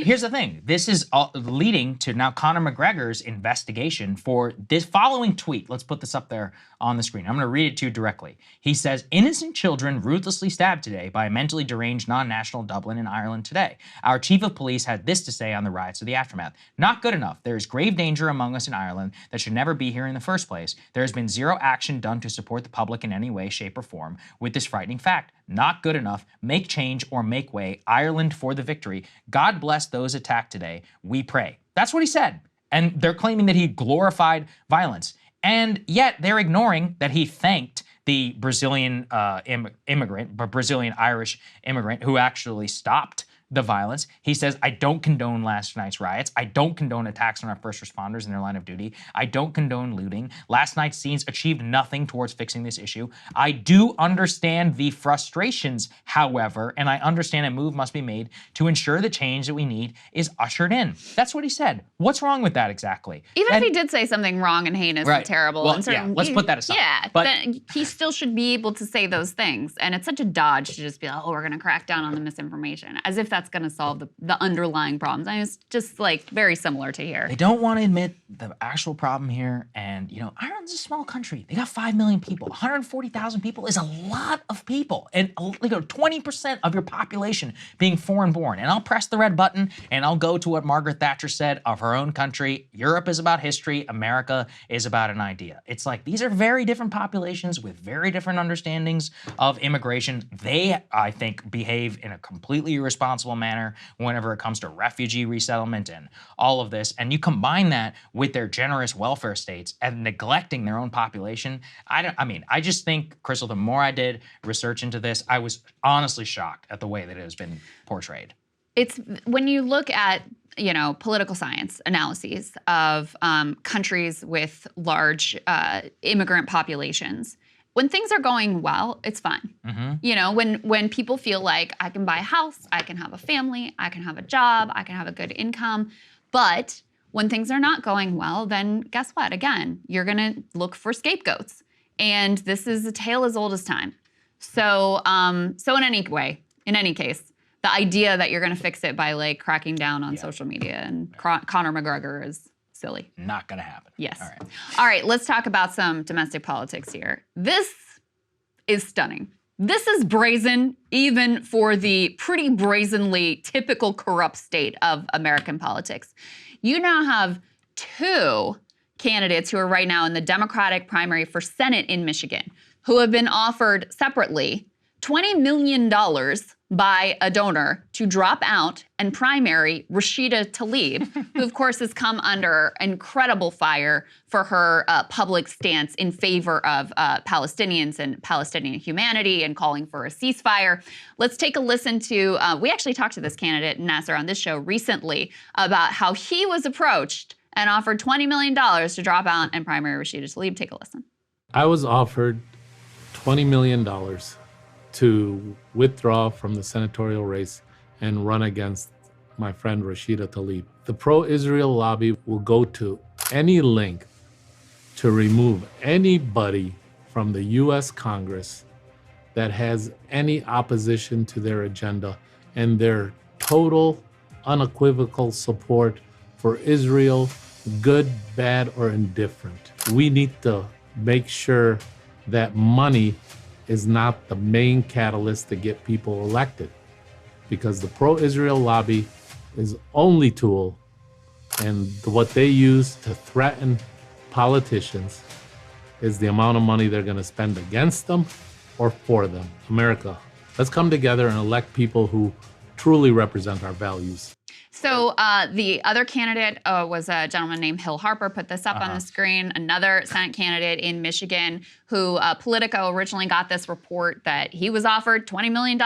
here's the thing. This is leading to now Conor McGregor's investigation for this following tweet. Let's put this up there on the screen. I'm going to read it to you directly. He says, innocent children ruthlessly stabbed today by a mentally deranged non-national Dublin in Ireland today. Our chief of police had this to say on the riots of the aftermath. Not good enough. There is grave danger among us in Ireland that should never be here in the first place. There has been zero action done to support the public in any way, shape, or form with this frightening fact. Not good enough. Make change or make way. Ireland for the victory. God bless those attacked today. We pray. That's what he said. And they're claiming that he glorified violence. And yet they're ignoring that he thanked the Brazilian Brazilian-Irish immigrant who actually stopped the violence. He says, I don't condone last night's riots. I don't condone attacks on our first responders in their line of duty. I don't condone looting. Last night's scenes achieved nothing towards fixing this issue. I do understand the frustrations, however, and I understand a move must be made to ensure the change that we need is ushered in. That's what he said. What's wrong with that exactly? Even if he did say something wrong and heinous and terrible. Well, and let's put that aside. Yeah, but then he still should be able to say those things. And it's such a dodge to just be like, oh, we're going to crack down on the misinformation, as if that's going to solve the underlying problems. I mean, it's just like very similar to here. They don't want to admit the actual problem here. And, you know, Ireland's a small country. They got 5 million people. 140,000 people is a lot of people. And, you know, 20% of your population being foreign born. And I'll press the red button and I'll go to what Margaret Thatcher said of her own country. Europe is about history. America is about an idea. It's like these are very different populations with very different understandings of immigration. They, I think, behave in a completely irresponsible manner whenever it comes to refugee resettlement and all of this. And you combine that with their generous welfare states and neglecting their own population. I just think, Crystal, the more I did research into this, I was honestly shocked at the way that it has been portrayed. It's when you look at, you know, political science analyses of countries with large immigrant populations. When things are going well, it's fine. Mm-hmm. You know, when people feel like I can buy a house, I can have a family, I can have a job, I can have a good income. But when things are not going well, then guess what? Again, you're going to look for scapegoats. And this is a tale as old as time. So in any case, the idea that you're going to fix it by like cracking down on social media and Conor McGregor is silly. Not going to happen. Yes. All right, let's talk about some domestic politics here. This is stunning. This is brazen, even for the pretty brazenly typical corrupt state of American politics. You now have 2 candidates who are right now in the Democratic primary for Senate in Michigan who have been offered separately $20 million by a donor to drop out and primary Rashida Tlaib, who of course has come under incredible fire for her public stance in favor of Palestinians and Palestinian humanity and calling for a ceasefire. Let's take a listen to, we actually talked to this candidate, Nasser, on this show recently about how he was approached and offered $20 million to drop out and primary Rashida Tlaib. Take a listen. I was offered $20 million to withdraw from the senatorial race and run against my friend Rashida Tlaib. The pro-Israel lobby will go to any length to remove anybody from the U.S. Congress that has any opposition to their agenda and their total, unequivocal support for Israel, good, bad, or indifferent. We need to make sure that money is not the main catalyst to get people elected, because the pro-Israel lobby is only tool, and what they use to threaten politicians is the amount of money they're going to spend against them or for them. America, let's come together and elect people who truly represent our values. So the other candidate was a gentleman named Hill Harper. Put this up on the screen. Another Senate candidate in Michigan who Politico originally got this report that he was offered $20 million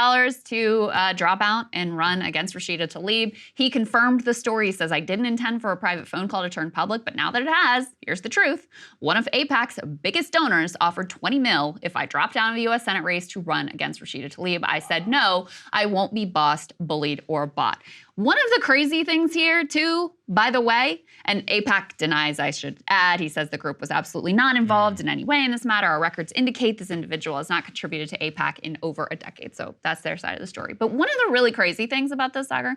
to drop out and run against Rashida Tlaib. He confirmed the story. He says, I didn't intend for a private phone call to turn public, but now that it has, here's the truth. One of AIPAC's biggest donors offered $20 million if I dropped down the U.S. Senate race to run against Rashida Tlaib. I said, no, I won't be bossed, bullied, or bought. One of the crazy things here, too, by the way, and AIPAC denies, I should add, he says the group was absolutely not involved in any way in this matter. Our records indicate this individual has not contributed to AIPAC in over a decade. So that's their side of the story. But one of the really crazy things about this, Sagar,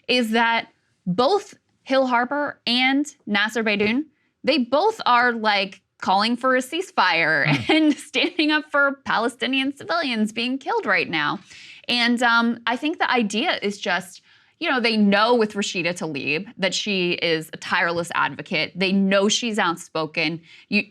is that both Hill Harper and Nasser Beydoun, they both are like calling for a ceasefire and standing up for Palestinian civilians being killed right now. And I think the idea is just, you know, they know with Rashida Tlaib that she is a tireless advocate. They know she's outspoken.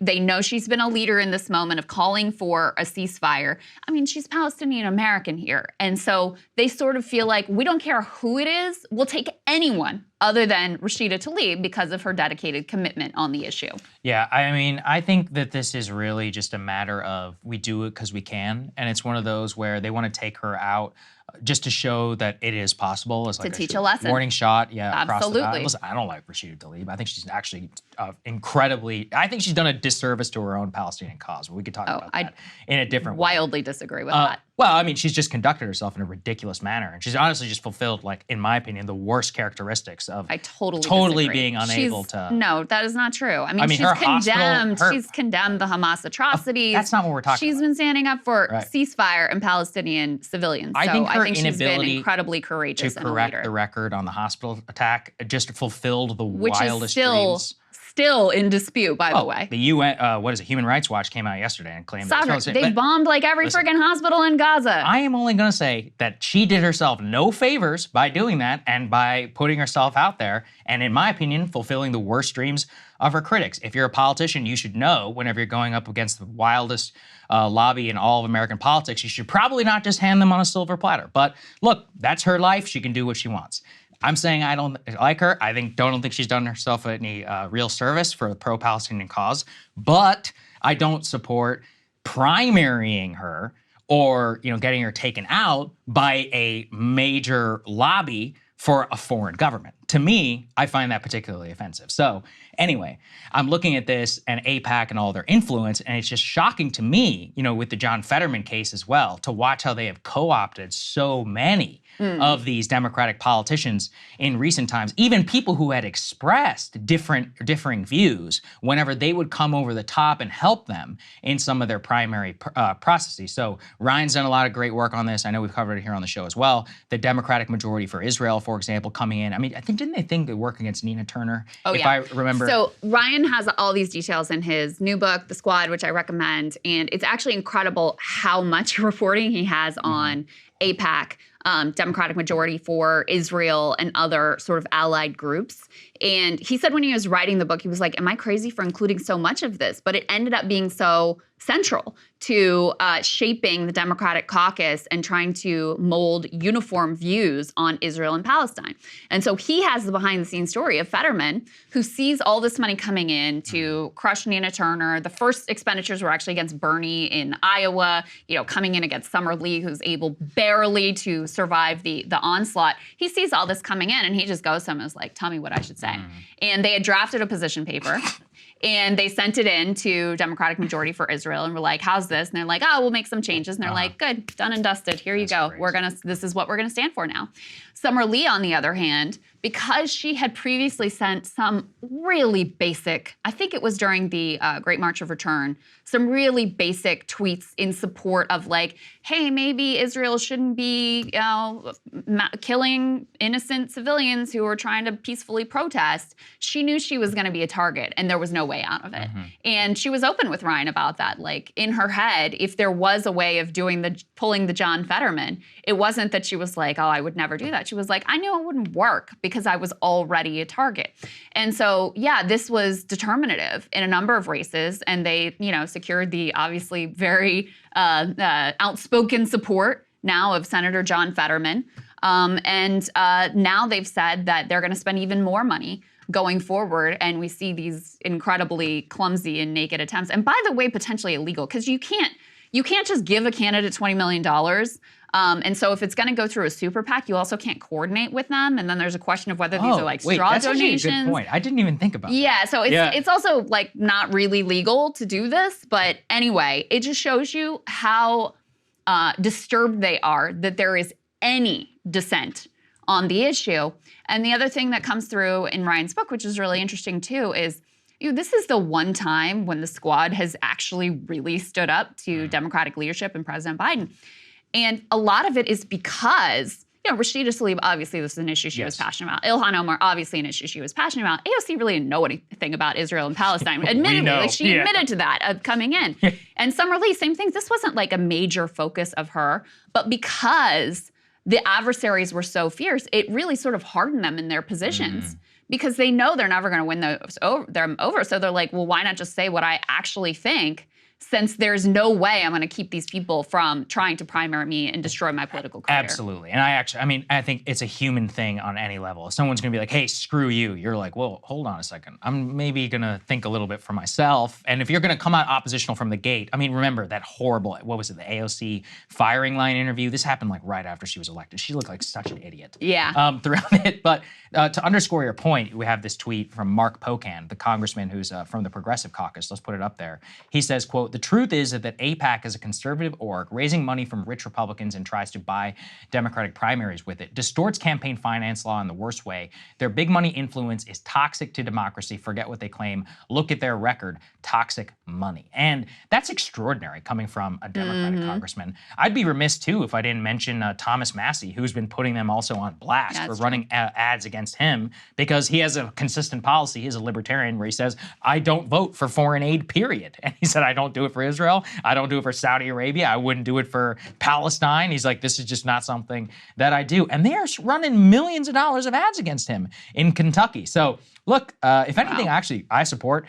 They know she's been a leader in this moment of calling for a ceasefire. I mean, she's Palestinian American here. And so they sort of feel like, we don't care who it is, we'll take anyone other than Rashida Tlaib because of her dedicated commitment on the issue. Yeah, I mean, I think that this is really just a matter of we do it because we can. And it's one of those where they want to take her out just to show that it is possible. It's like to teach a lesson. Warning shot, yeah. Absolutely. Across the, listen, I don't like Rashida Tlaib. I think she's actually incredibly, I think she's done a disservice to her own Palestinian cause. But we could talk about that in a different way. Wildly disagree with that. Well, I mean, she's just conducted herself in a ridiculous manner. And she's honestly just fulfilled, like, in my opinion, the worst characteristics of totally being unable to. No, that is not true. I mean she's condemned. She's condemned the Hamas atrocities. That's not what we're talking about. She's been standing up for ceasefire and Palestinian civilians. I think she's been incredibly courageous to correct the record on the hospital attack just fulfilled the wildest dreams. Still in dispute, by the way. The UN, Human Rights Watch came out yesterday and claimed that. They bombed like every friggin' hospital in Gaza. I am only going to say that she did herself no favors by doing that and by putting herself out there and, in my opinion, fulfilling the worst dreams of her critics. If you're a politician, you should know whenever you're going up against the wildest lobby in all of American politics, you should probably not just hand them on a silver platter. But look, that's her life. She can do what she wants. I'm saying I don't like her. I don't think she's done herself any real service for the pro-Palestinian cause. But I don't support primarying her or getting her taken out by a major lobby for a foreign government. To me, I find that particularly offensive. So anyway, I'm looking at this and AIPAC and all their influence, and it's just shocking to me, with the John Fetterman case as well, to watch how they have co-opted so many of these Democratic politicians in recent times, even people who had expressed differing views whenever they would come over the top and help them in some of their primary processes. So Ryan's done a lot of great work on this. I know we've covered it here on the show as well. The Democratic majority for Israel, for example, coming in. I mean, didn't they think they work against Nina Turner? If I remember. So Ryan has all these details in his new book, The Squad, which I recommend. And it's actually incredible how much reporting he has on AIPAC, Democratic majority for Israel and other sort of allied groups. And he said when he was writing the book, he was like, am I crazy for including so much of this? But it ended up being so central to shaping the Democratic caucus and trying to mold uniform views on Israel and Palestine. And so he has the behind-the-scenes story of Fetterman, who sees all this money coming in to crush Nina Turner. The first expenditures were actually against Bernie in Iowa, coming in against Summer Lee, who's able barely to survive the onslaught. He sees all this coming in, and he just goes to him and is like, tell me what I should say. And they had drafted a position paper. And they sent it in to Democratic majority for Israel and were like, how's this? And they're like, oh, we'll make some changes. And they're like, good, done and dusted. Here you go. Crazy. This is what we're gonna stand for now. Summer Lee, on the other hand, because she had previously sent some really basic, I think it was during the Great March of Return, some really basic tweets in support of like, hey, maybe Israel shouldn't be killing innocent civilians who are trying to peacefully protest. She knew she was gonna be a target and there was no way out of it. And she was open with Ryan about that. Like in her head, if there was a way of pulling the John Fetterman, it wasn't that she was like, oh, I would never do that. She was like, I knew it wouldn't work because I was already a target. And so, yeah, this was determinative in a number of races, and they, secured the obviously very outspoken support now of Senator John Fetterman. And now they've said that they're going to spend even more money going forward, and we see these incredibly clumsy and naked attempts. And by the way, potentially illegal, because you can't just give a candidate $20 million. And so if it's going to go through a super PAC, you also can't coordinate with them. And then there's a question of whether these are like straw that's donations. Actually a good point. I didn't even think about that. Yeah, so it's also like not really legal to do this. But anyway, it just shows you how disturbed they are that there is any dissent on the issue. And the other thing that comes through in Ryan's book, which is really interesting too, is this is the one time when the squad has actually really stood up to Democratic leadership and President Biden. And a lot of it is because, Rashida Tlaib, obviously this is an issue she was passionate about. Ilhan Omar, obviously an issue she was passionate about. AOC really didn't know anything about Israel and Palestine. Admittedly, she admitted to that coming in. And Summer Lee, same thing. This wasn't like a major focus of her, but because the adversaries were so fierce, it really sort of hardened them in their positions. Because they know they're never going to win them over. So they're like, well, why not just say what I actually think, since there's no way I'm going to keep these people from trying to primary me and destroy my political career. Absolutely. And I think it's a human thing on any level. If someone's going to be like, hey, screw you, you're like, well, hold on a second. I'm maybe going to think a little bit for myself. And if you're going to come out oppositional from the gate, remember that horrible, what was it, the AOC firing line interview? This happened like right after she was elected. She looked like such an idiot. Throughout it. But to underscore your point, we have this tweet from Mark Pocan, the congressman who's from the Progressive Caucus. Let's put it up there. He says, quote, "The truth is that AIPAC is a conservative org raising money from rich Republicans and tries to buy Democratic primaries with it, distorts campaign finance law in the worst way. Their big money influence is toxic to democracy. Forget what they claim. Look at their record. Toxic money." And that's extraordinary coming from a Democratic congressman. I'd be remiss, too, if I didn't mention Thomas Massie, who's been putting them also on blast for running ads against him because he has a consistent policy. He's a libertarian where he says, I don't vote for foreign aid, period. And he said, I don't do it for Israel. I don't do it for Saudi Arabia. I wouldn't do it for Palestine. He's like, this is just not something that I do. And they are running millions of dollars of ads against him in Kentucky. So look, if anything, actually, I support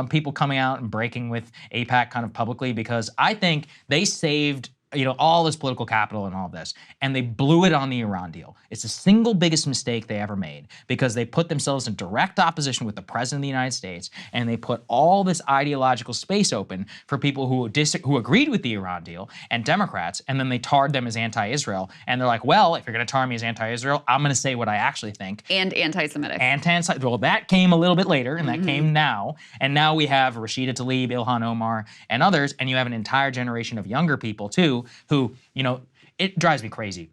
people coming out and breaking with AIPAC kind of publicly because I think they saved all this political capital and all this, and they blew it on the Iran deal. It's the single biggest mistake they ever made because they put themselves in direct opposition with the president of the United States, and they put all this ideological space open for people who agreed with the Iran deal and Democrats, and then they tarred them as anti-Israel. And they're like, well, if you're going to tar me as anti-Israel, I'm going to say what I actually think. And anti-Semitic. Well, that came a little bit later, and that came now. And now we have Rashida Tlaib, Ilhan Omar, and others, and you have an entire generation of younger people, too, who, it drives me crazy.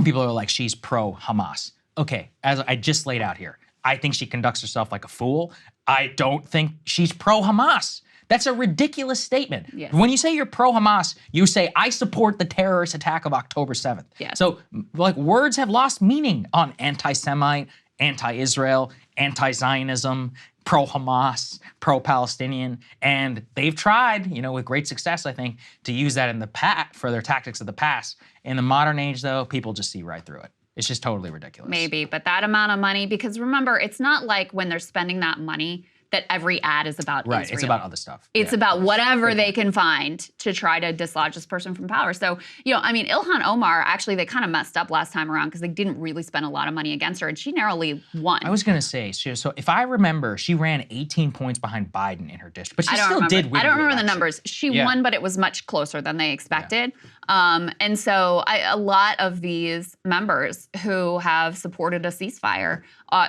People are like, she's pro-Hamas. Okay, as I just laid out here, I think she conducts herself like a fool. I don't think she's pro-Hamas. That's a ridiculous statement. Yes. When you say you're pro-Hamas, you say, I support the terrorist attack of October 7th. Yes. So, words have lost meaning on anti-Semite, anti-Israel, anti-Zionism, pro-Hamas, pro-Palestinian, and they've tried, with great success, I think, to use that in the past for their tactics of the past. In the modern age, though, people just see right through it. It's just totally ridiculous. Maybe, but that amount of money, because remember, it's not like when they're spending that money that every ad is about Israel. It's about other stuff. It's about whatever they can find to try to dislodge this person from power. So, Ilhan Omar, actually, they kind of messed up last time around because they didn't really spend a lot of money against her, and she narrowly won. I was going to say, so if I remember, she ran 18 points behind Biden in her district, but she still did win. I don't remember the numbers. She won, but it was much closer than they expected. And so a lot of these members who have supported a ceasefire,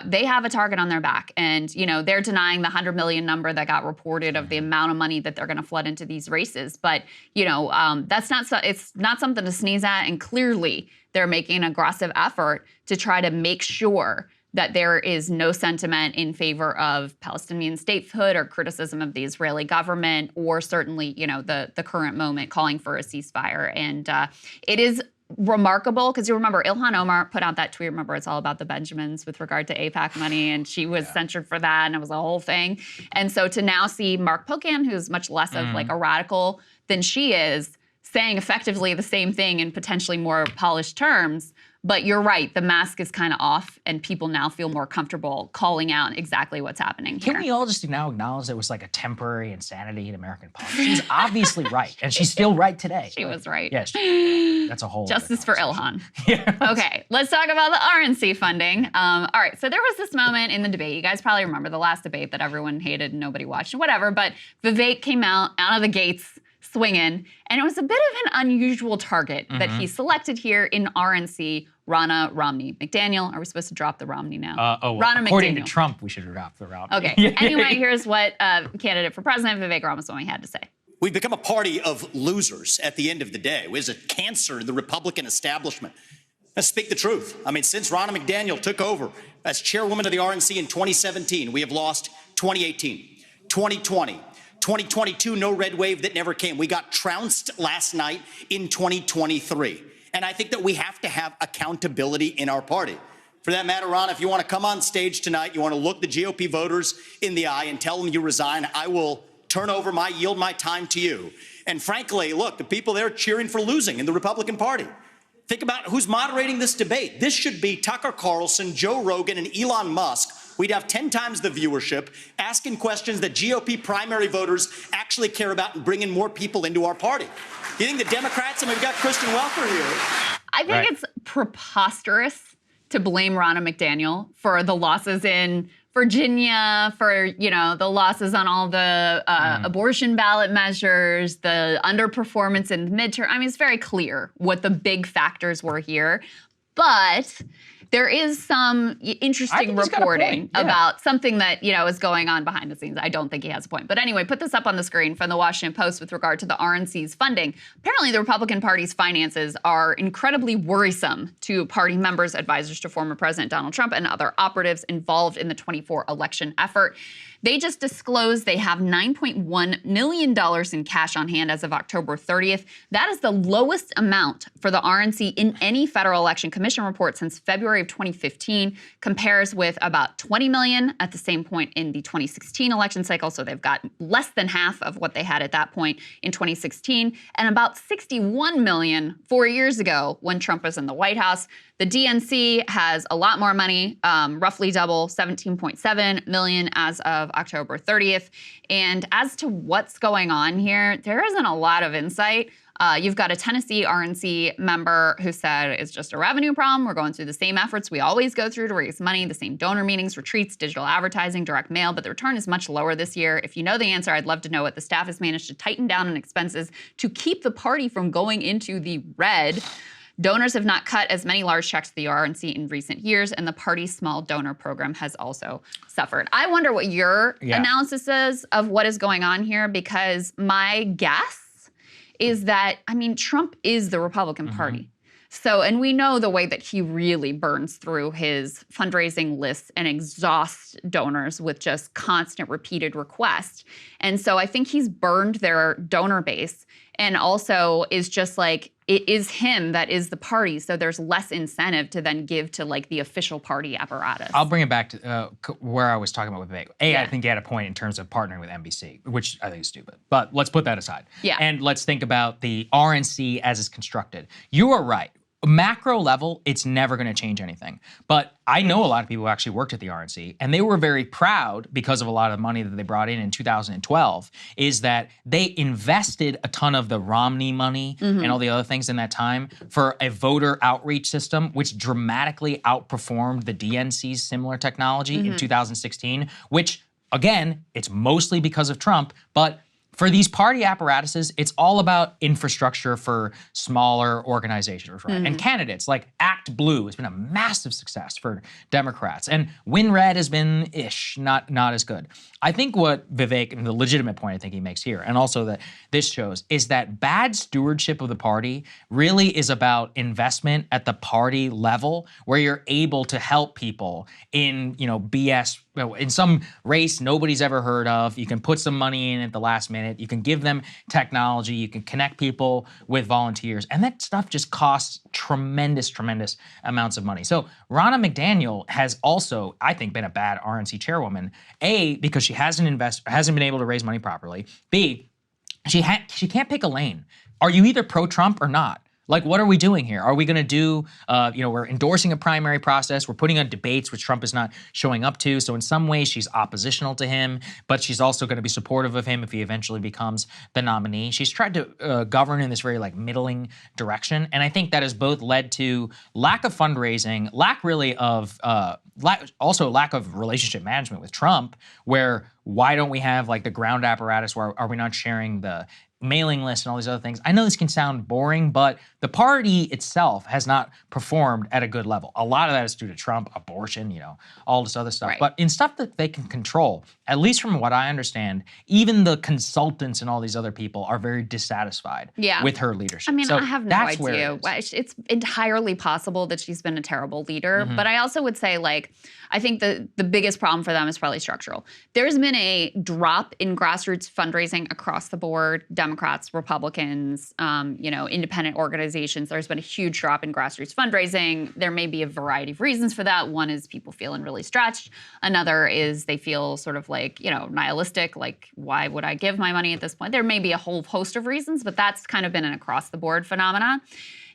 they have a target on their back. And, they're denying the 100 million number that got reported of the amount of money that they're going to flood into these races. But, it's not something to sneeze at. And clearly they're making an aggressive effort to try to make sure that there is no sentiment in favor of Palestinian statehood or criticism of the Israeli government, or certainly, the current moment calling for a ceasefire. And it is remarkable because you remember Ilhan Omar put out that tweet. Remember, it's all about the Benjamins with regard to AIPAC money, and she was censured for that, and it was a whole thing. And so to now see Mark Pocan, who's much less of like a radical than she is, saying effectively the same thing in potentially more polished terms. But you're right, the mask is kind of off, and people now feel more comfortable calling out exactly what's happening here. Can we all just now acknowledge it was like a temporary insanity in American politics? She's obviously right, and she's still right today. She was right. Yes, that's a whole justice for Ilhan. Okay, let's talk about the RNC funding. All right, so there was this moment in the debate. You guys probably remember the last debate that everyone hated and nobody watched, whatever. But Vivek came out of the gates swinging, and it was a bit of an unusual target that he selected here in RNC. Ronna Romney McDaniel. Are we supposed to drop the Romney now? Ronna according McDaniel. To Trump, we should drop the Romney. Okay. Anyway, here's what candidate for president Vivek Ramaswamy had to say. We've become a party of losers at the end of the day. It was a cancer in the Republican establishment. Let's speak the truth. I mean, since Ronna McDaniel took over as chairwoman of the RNC in 2017, we have lost 2018, 2020, 2022, no red wave that never came. We got trounced last night in 2023. And I think that we have to have accountability in our party. For that matter, Ron, if you want to come on stage tonight, you want to look the GOP voters in the eye and tell them you resign, I will yield my time to you. And frankly, look, the people there cheering for losing in the Republican Party. Think about who's moderating this debate. This should be Tucker Carlson, Joe Rogan, and Elon Musk. We'd have 10 times the viewership, asking questions that GOP primary voters actually care about and bringing more people into our party. You think the Democrats, and we've got Kristen Welker here. I think it's preposterous to blame Ronna McDaniel for the losses in Virginia, for, the losses on all the abortion ballot measures, the underperformance in the midterm. I mean, it's very clear what the big factors were here. But there is some interesting reporting about something that, is going on behind the scenes. I don't think he has a point. But anyway, put this up on the screen from the Washington Post with regard to the RNC's funding. Apparently, the Republican Party's finances are incredibly worrisome to party members, advisors to former President Donald Trump, and other operatives involved in the 24 election effort. They just disclosed they have $9.1 million in cash on hand as of October 30th. That is the lowest amount for the RNC in any federal election commission report since February of 2015, compares with about $20 million at the same point in the 2016 election cycle. So they've got less than half of what they had at that point in 2016, and about $61 million 4 years ago when Trump was in the White House. The DNC has a lot more money, roughly double, $17.7 million as of October 30th. And as to what's going on here, there isn't a lot of insight. You've got a Tennessee RNC member who said it's just a revenue problem. We're going through the same efforts we always go through to raise money, the same donor meetings, retreats, digital advertising, direct mail, but the return is much lower this year. If you know the answer, I'd love to know what the staff has managed to tighten down on expenses to keep the party from going into the red. Donors have not cut as many large checks to the RNC in recent years, and the party's small donor program has also suffered. I wonder what your analysis is of what is going on here, because my guess is that, Trump is the Republican Party. So, and we know the way that he really burns through his fundraising lists and exhausts donors with just constant repeated requests. And so I think he's burned their donor base, and also is just like, it is him that is the party. So there's less incentive to then give to the official party apparatus. I'll bring it back to where I was talking about with Vivek. I think he had a point in terms of partnering with NBC, which I think is stupid. But let's put that aside. Yeah. And let's think about the RNC as it's constructed. You are right. Macro level, it's never going to change anything. But I know a lot of people who actually worked at the RNC, and they were very proud because of a lot of money that they brought in 2012, is that they invested a ton of the Romney money and all the other things in that time for a voter outreach system, which dramatically outperformed the DNC's similar technology in 2016, which, again, it's mostly because of Trump, but for these party apparatuses, it's all about infrastructure for smaller organizations, right? And candidates like Act Blue has been a massive success for Democrats, and Win Red has been not as good. I think what Vivek, and the legitimate point I think he makes here, and also that this shows, is that bad stewardship of the party really is about investment at the party level, where you're able to help people in BS. In some race nobody's ever heard of. You can put some money in at the last minute. You can give them technology. You can connect people with volunteers. And that stuff just costs tremendous amounts of money. So Ronna McDaniel has also, I think, been a bad RNC chairwoman. A, because she hasn't been able to raise money properly. B, she can't pick a lane. Are you either pro-Trump or not? What are we doing here? Are we going to do, we're endorsing a primary process. We're putting on debates, which Trump is not showing up to. So in some ways, she's oppositional to him, but she's also going to be supportive of him if he eventually becomes the nominee. She's tried to govern in this very middling direction. And I think that has both led to lack of fundraising, lack of relationship management with Trump, where why don't we have the ground apparatus? Where are we not sharing the mailing lists and all these other things. I know this can sound boring, but the party itself has not performed at a good level. A lot of that is due to Trump, abortion, all this other stuff. Right. But in stuff that they can control, at least from what I understand, even the consultants and all these other people are very dissatisfied with her leadership. I mean, so I have no idea. It's entirely possible that she's been a terrible leader. But I also would say, I think the biggest problem for them is probably structural. There's been a drop in grassroots fundraising across the board, Democrats, Republicans, independent organizations. There's been a huge drop in grassroots fundraising. There may be a variety of reasons for that. One is people feeling really stretched. Another is they feel sort of nihilistic, why would I give my money at this point? There may be a whole host of reasons, but that's kind of been an across the board phenomena.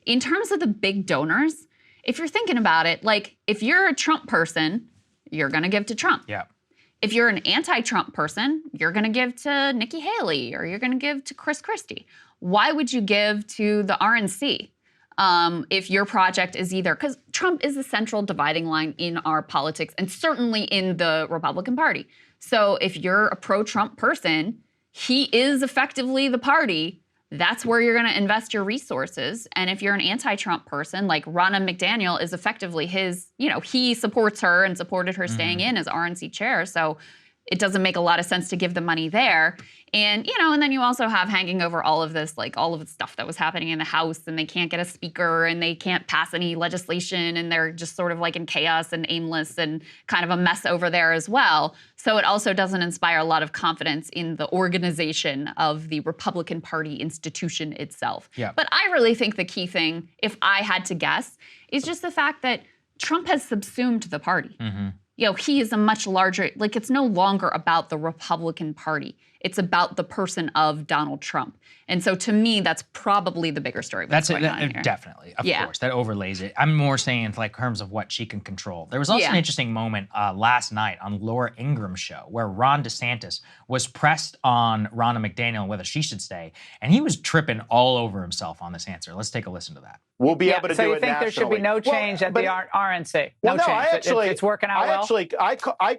In terms of the big donors, if you're thinking about it, if you're a Trump person, you're going to give to Trump. Yeah. If you're an anti-Trump person, you're going to give to Nikki Haley or you're going to give to Chris Christie. Why would you give to the RNC if your project is either, because Trump is the central dividing line in our politics and certainly in the Republican Party. So if you're a pro-Trump person, he is effectively the party. That's where you're going to invest your resources. And if you're an anti-Trump person, like Ronna McDaniel is effectively his, he supports her and supported her staying in as RNC chair. So it doesn't make a lot of sense to give the money there. And, and then you also have hanging over all of this, all of the stuff that was happening in the House, and they can't get a speaker and they can't pass any legislation, and they're just sort of in chaos and aimless and kind of a mess over there as well. So it also doesn't inspire a lot of confidence in the organization of the Republican Party institution itself. Yeah. But I really think the key thing, if I had to guess, is just the fact that Trump has subsumed the party. He is a much larger, it's no longer about the Republican Party. It's about the person of Donald Trump. And so to me, that's probably the bigger story. That's going on here. Definitely. Of course. That overlays it. I'm more saying in terms of what she can control. There was also an interesting moment last night on Laura Ingram's show where Ron DeSantis was pressed on Ronna McDaniel whether she should stay. And he was tripping all over himself on this answer. Let's take a listen to that. We'll be able to do it nationally. So you think there should be no change at the RNC? No change. Actually, it's working out well?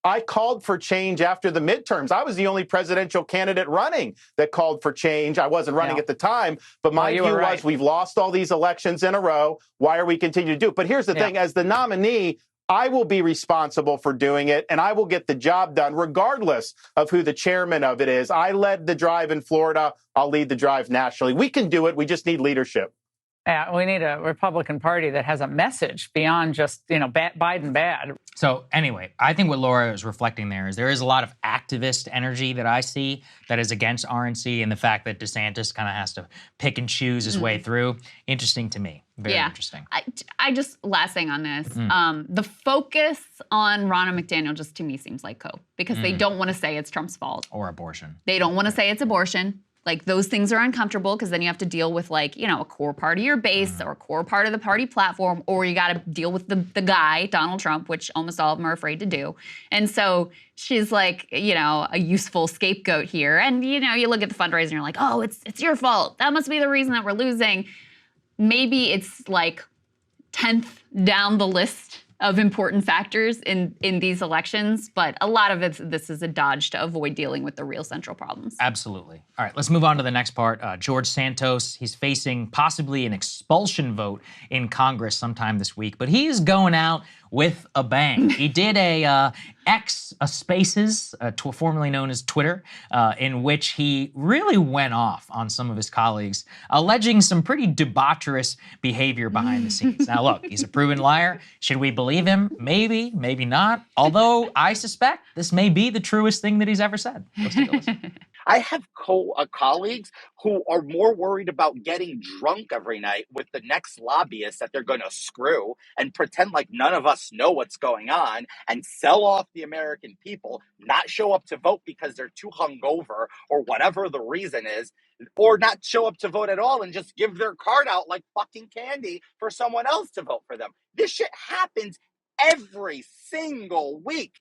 I called for change after the midterms. I was the only presidential candidate running that called for change. I wasn't running at the time, but my view was we've lost all these elections in a row. Why are we continuing to do it? But here's the thing. As the nominee, I will be responsible for doing it, and I will get the job done regardless of who the chairman of it is. I led the drive in Florida. I'll lead the drive nationally. We can do it. We just need leadership. Yeah, we need a Republican Party that has a message beyond just, Biden bad. So anyway, I think what Laura is reflecting there is a lot of activist energy that I see that is against RNC, and the fact that DeSantis kind of has to pick and choose his way through. Interesting to me. Very interesting. I just, last thing on this, the focus on Ronna McDaniel just to me seems like cope, because they don't want to say it's Trump's fault. Or abortion. They don't want to say it's abortion. Those things are uncomfortable because then you have to deal with a core part of your base or a core part of the party platform, or you got to deal with the guy, Donald Trump, which almost all of them are afraid to do. And so she's a useful scapegoat here. And, you look at the fundraiser and you're like, oh, it's your fault. That must be the reason that we're losing. Maybe it's 10th down the list of important factors in these elections, but a lot of this is a dodge to avoid dealing with the real central problems. Absolutely. All right, let's move on to the next part. George Santos, he's facing possibly an expulsion vote in Congress sometime this week, but he's going out with a bang. He did a X Spaces, formerly known as Twitter, in which he really went off on some of his colleagues, alleging some pretty debaucherous behavior behind the scenes. Now, look, he's a proven liar. Should we believe him? Maybe, maybe not. Although I suspect this may be the truest thing that he's ever said. Let's take a listen. I have colleagues who are more worried about getting drunk every night with the next lobbyist that they're going to screw and pretend like none of us know what's going on and sell off the American people, not show up to vote because they're too hungover or whatever the reason is, or not show up to vote at all and just give their card out like fucking candy for someone else to vote for them. This shit happens every single week.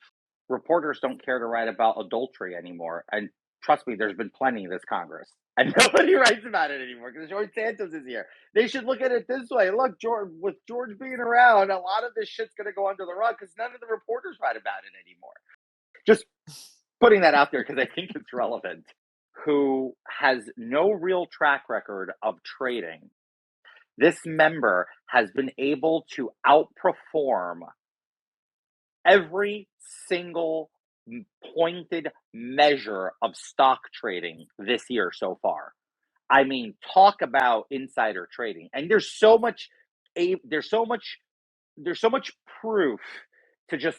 Reporters don't care to write about adultery anymore. And trust me, there's been plenty in this Congress. And nobody writes about it anymore because George Santos is here. They should look at it this way. Look, with George being around, a lot of this shit's going to go under the rug because none of the reporters write about it anymore. Just putting that out there because I think it's relevant. who has no real track record of trading, this member has been able to outperform every single pointed measure of stock trading this year so far. I mean, talk about insider trading. And there's so much proof to just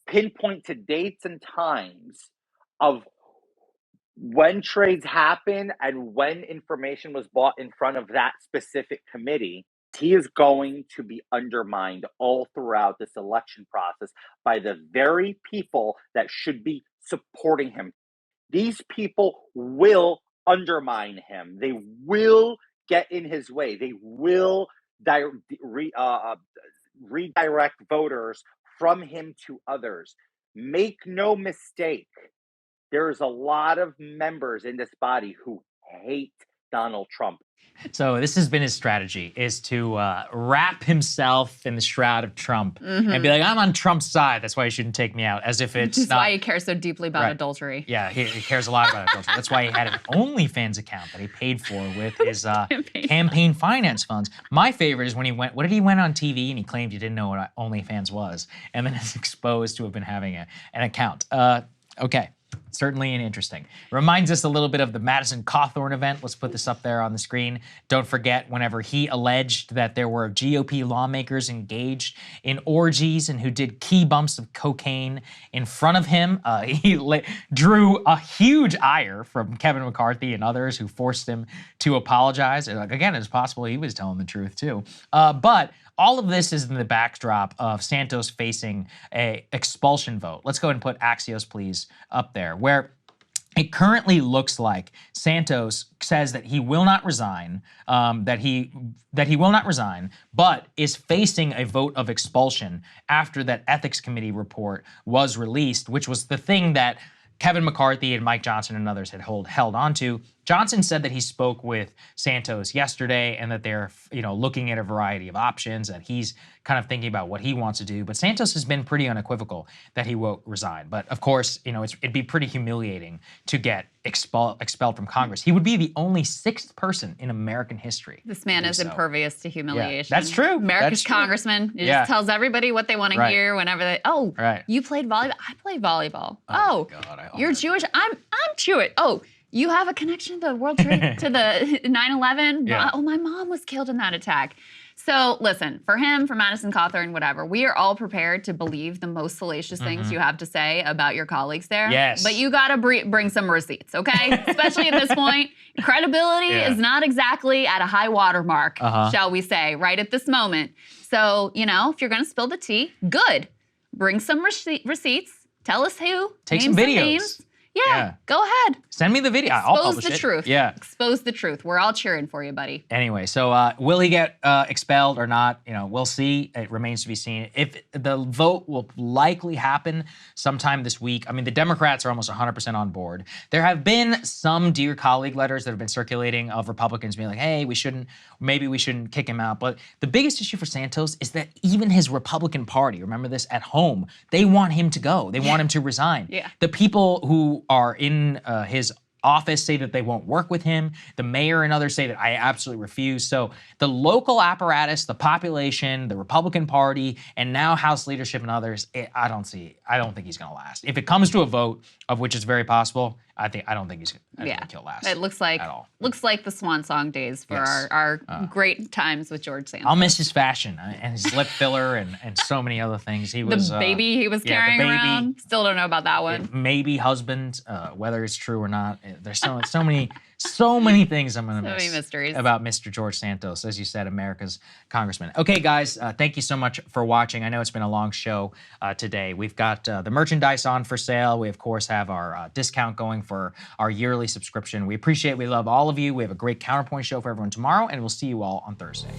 pinpoint to dates and times of when trades happen and when information was bought in front of that specific committee. He is going to be undermined all throughout this election process by the very people that should be supporting him. These people will undermine him. They will get in his way. They will redirect voters from him to others. Make no mistake, there's a lot of members in this body who hate Donald Trump. So this has been his strategy, is to wrap himself in the shroud of Trump and be like, I'm on Trump's side. That's why you shouldn't take me out, as if it's That's not. why he cares so deeply about adultery. Yeah, he cares a lot about adultery. That's why he had an OnlyFans account that he paid for with his campaign finance funds. My favorite is when he went on TV and he claimed he didn't know what OnlyFans was, and then is exposed to have been having an account. Okay. Certainly interesting. Reminds us a little bit of the Madison Cawthorn event. Let's put this up there on the screen. Don't forget, whenever he alleged that there were GOP lawmakers engaged in orgies and who did key bumps of cocaine in front of him, he drew a huge ire from Kevin McCarthy and others who forced him to apologize. And again, it's possible he was telling the truth too. But all of this is in the backdrop of Santos facing an expulsion vote. Let's go ahead and put Axios, please, up there, where it currently looks like Santos says that he will not resign, that he will not resign, but is facing a vote of expulsion after that ethics committee report was released, which was the thing that Kevin McCarthy and Mike Johnson and others had held on to. Johnson said that he spoke with Santos yesterday and that they're, looking at a variety of options, that he's kind of thinking about what he wants to do. But Santos has been pretty unequivocal that he won't resign. But of course, it'd be pretty humiliating to get expelled from Congress. He would be the only sixth person in American history. This man is impervious to humiliation. Yeah, that's true. America's congressman. He just tells everybody what they want to hear whenever they, you played volleyball? I played volleyball. Oh, God, you're Jewish? I'm Jewish. Oh, you have a connection to the World Trade, to the 9/11? Yeah. Oh, my mom was killed in that attack. So listen, for him, for Madison Cawthorn, whatever, we are all prepared to believe the most salacious things you have to say about your colleagues there. Yes. But you got to bring some receipts, okay? Especially at this point. Credibility is not exactly at a high watermark, shall we say, right at this moment. So, if you're going to spill the tea, good. Bring some receipts. Tell us who. Take some videos. Names. Yeah, go ahead. Send me the video. I'll publish it. Expose the truth. Yeah. Expose the truth. We're all cheering for you, buddy. Anyway, so will he get expelled or not? We'll see. It remains to be seen. If the vote will likely happen sometime this week. I mean, the Democrats are almost 100% on board. There have been some dear colleague letters that have been circulating of Republicans being like, hey, maybe we shouldn't kick him out. But the biggest issue for Santos is that even his Republican Party, remember this, at home, they want him to go. They want him to resign. Yeah. The people who are in his office say that they won't work with him. The mayor and others say that I absolutely refuse. So the local apparatus, the population, the Republican Party, and now House leadership and others, I don't think he's going to last. If it comes to a vote, of which is very possible, I don't think he'll last. It looks like the swan song days for our great times with George Santos. I'll miss his fashion and his lip filler and so many other things. He was the baby he was carrying around. Still don't know about that one. Maybe husband, whether it's true or not. There's so many things I'm going to miss. So many mysteries about Mr. George Santos, as you said, America's congressman. Okay, guys, thank you so much for watching. I know it's been a long show today. We've got the merchandise on for sale. We, of course, have our discount going for our yearly subscription. We love all of you. We have a great Counterpoint show for everyone tomorrow, and we'll see you all on Thursday.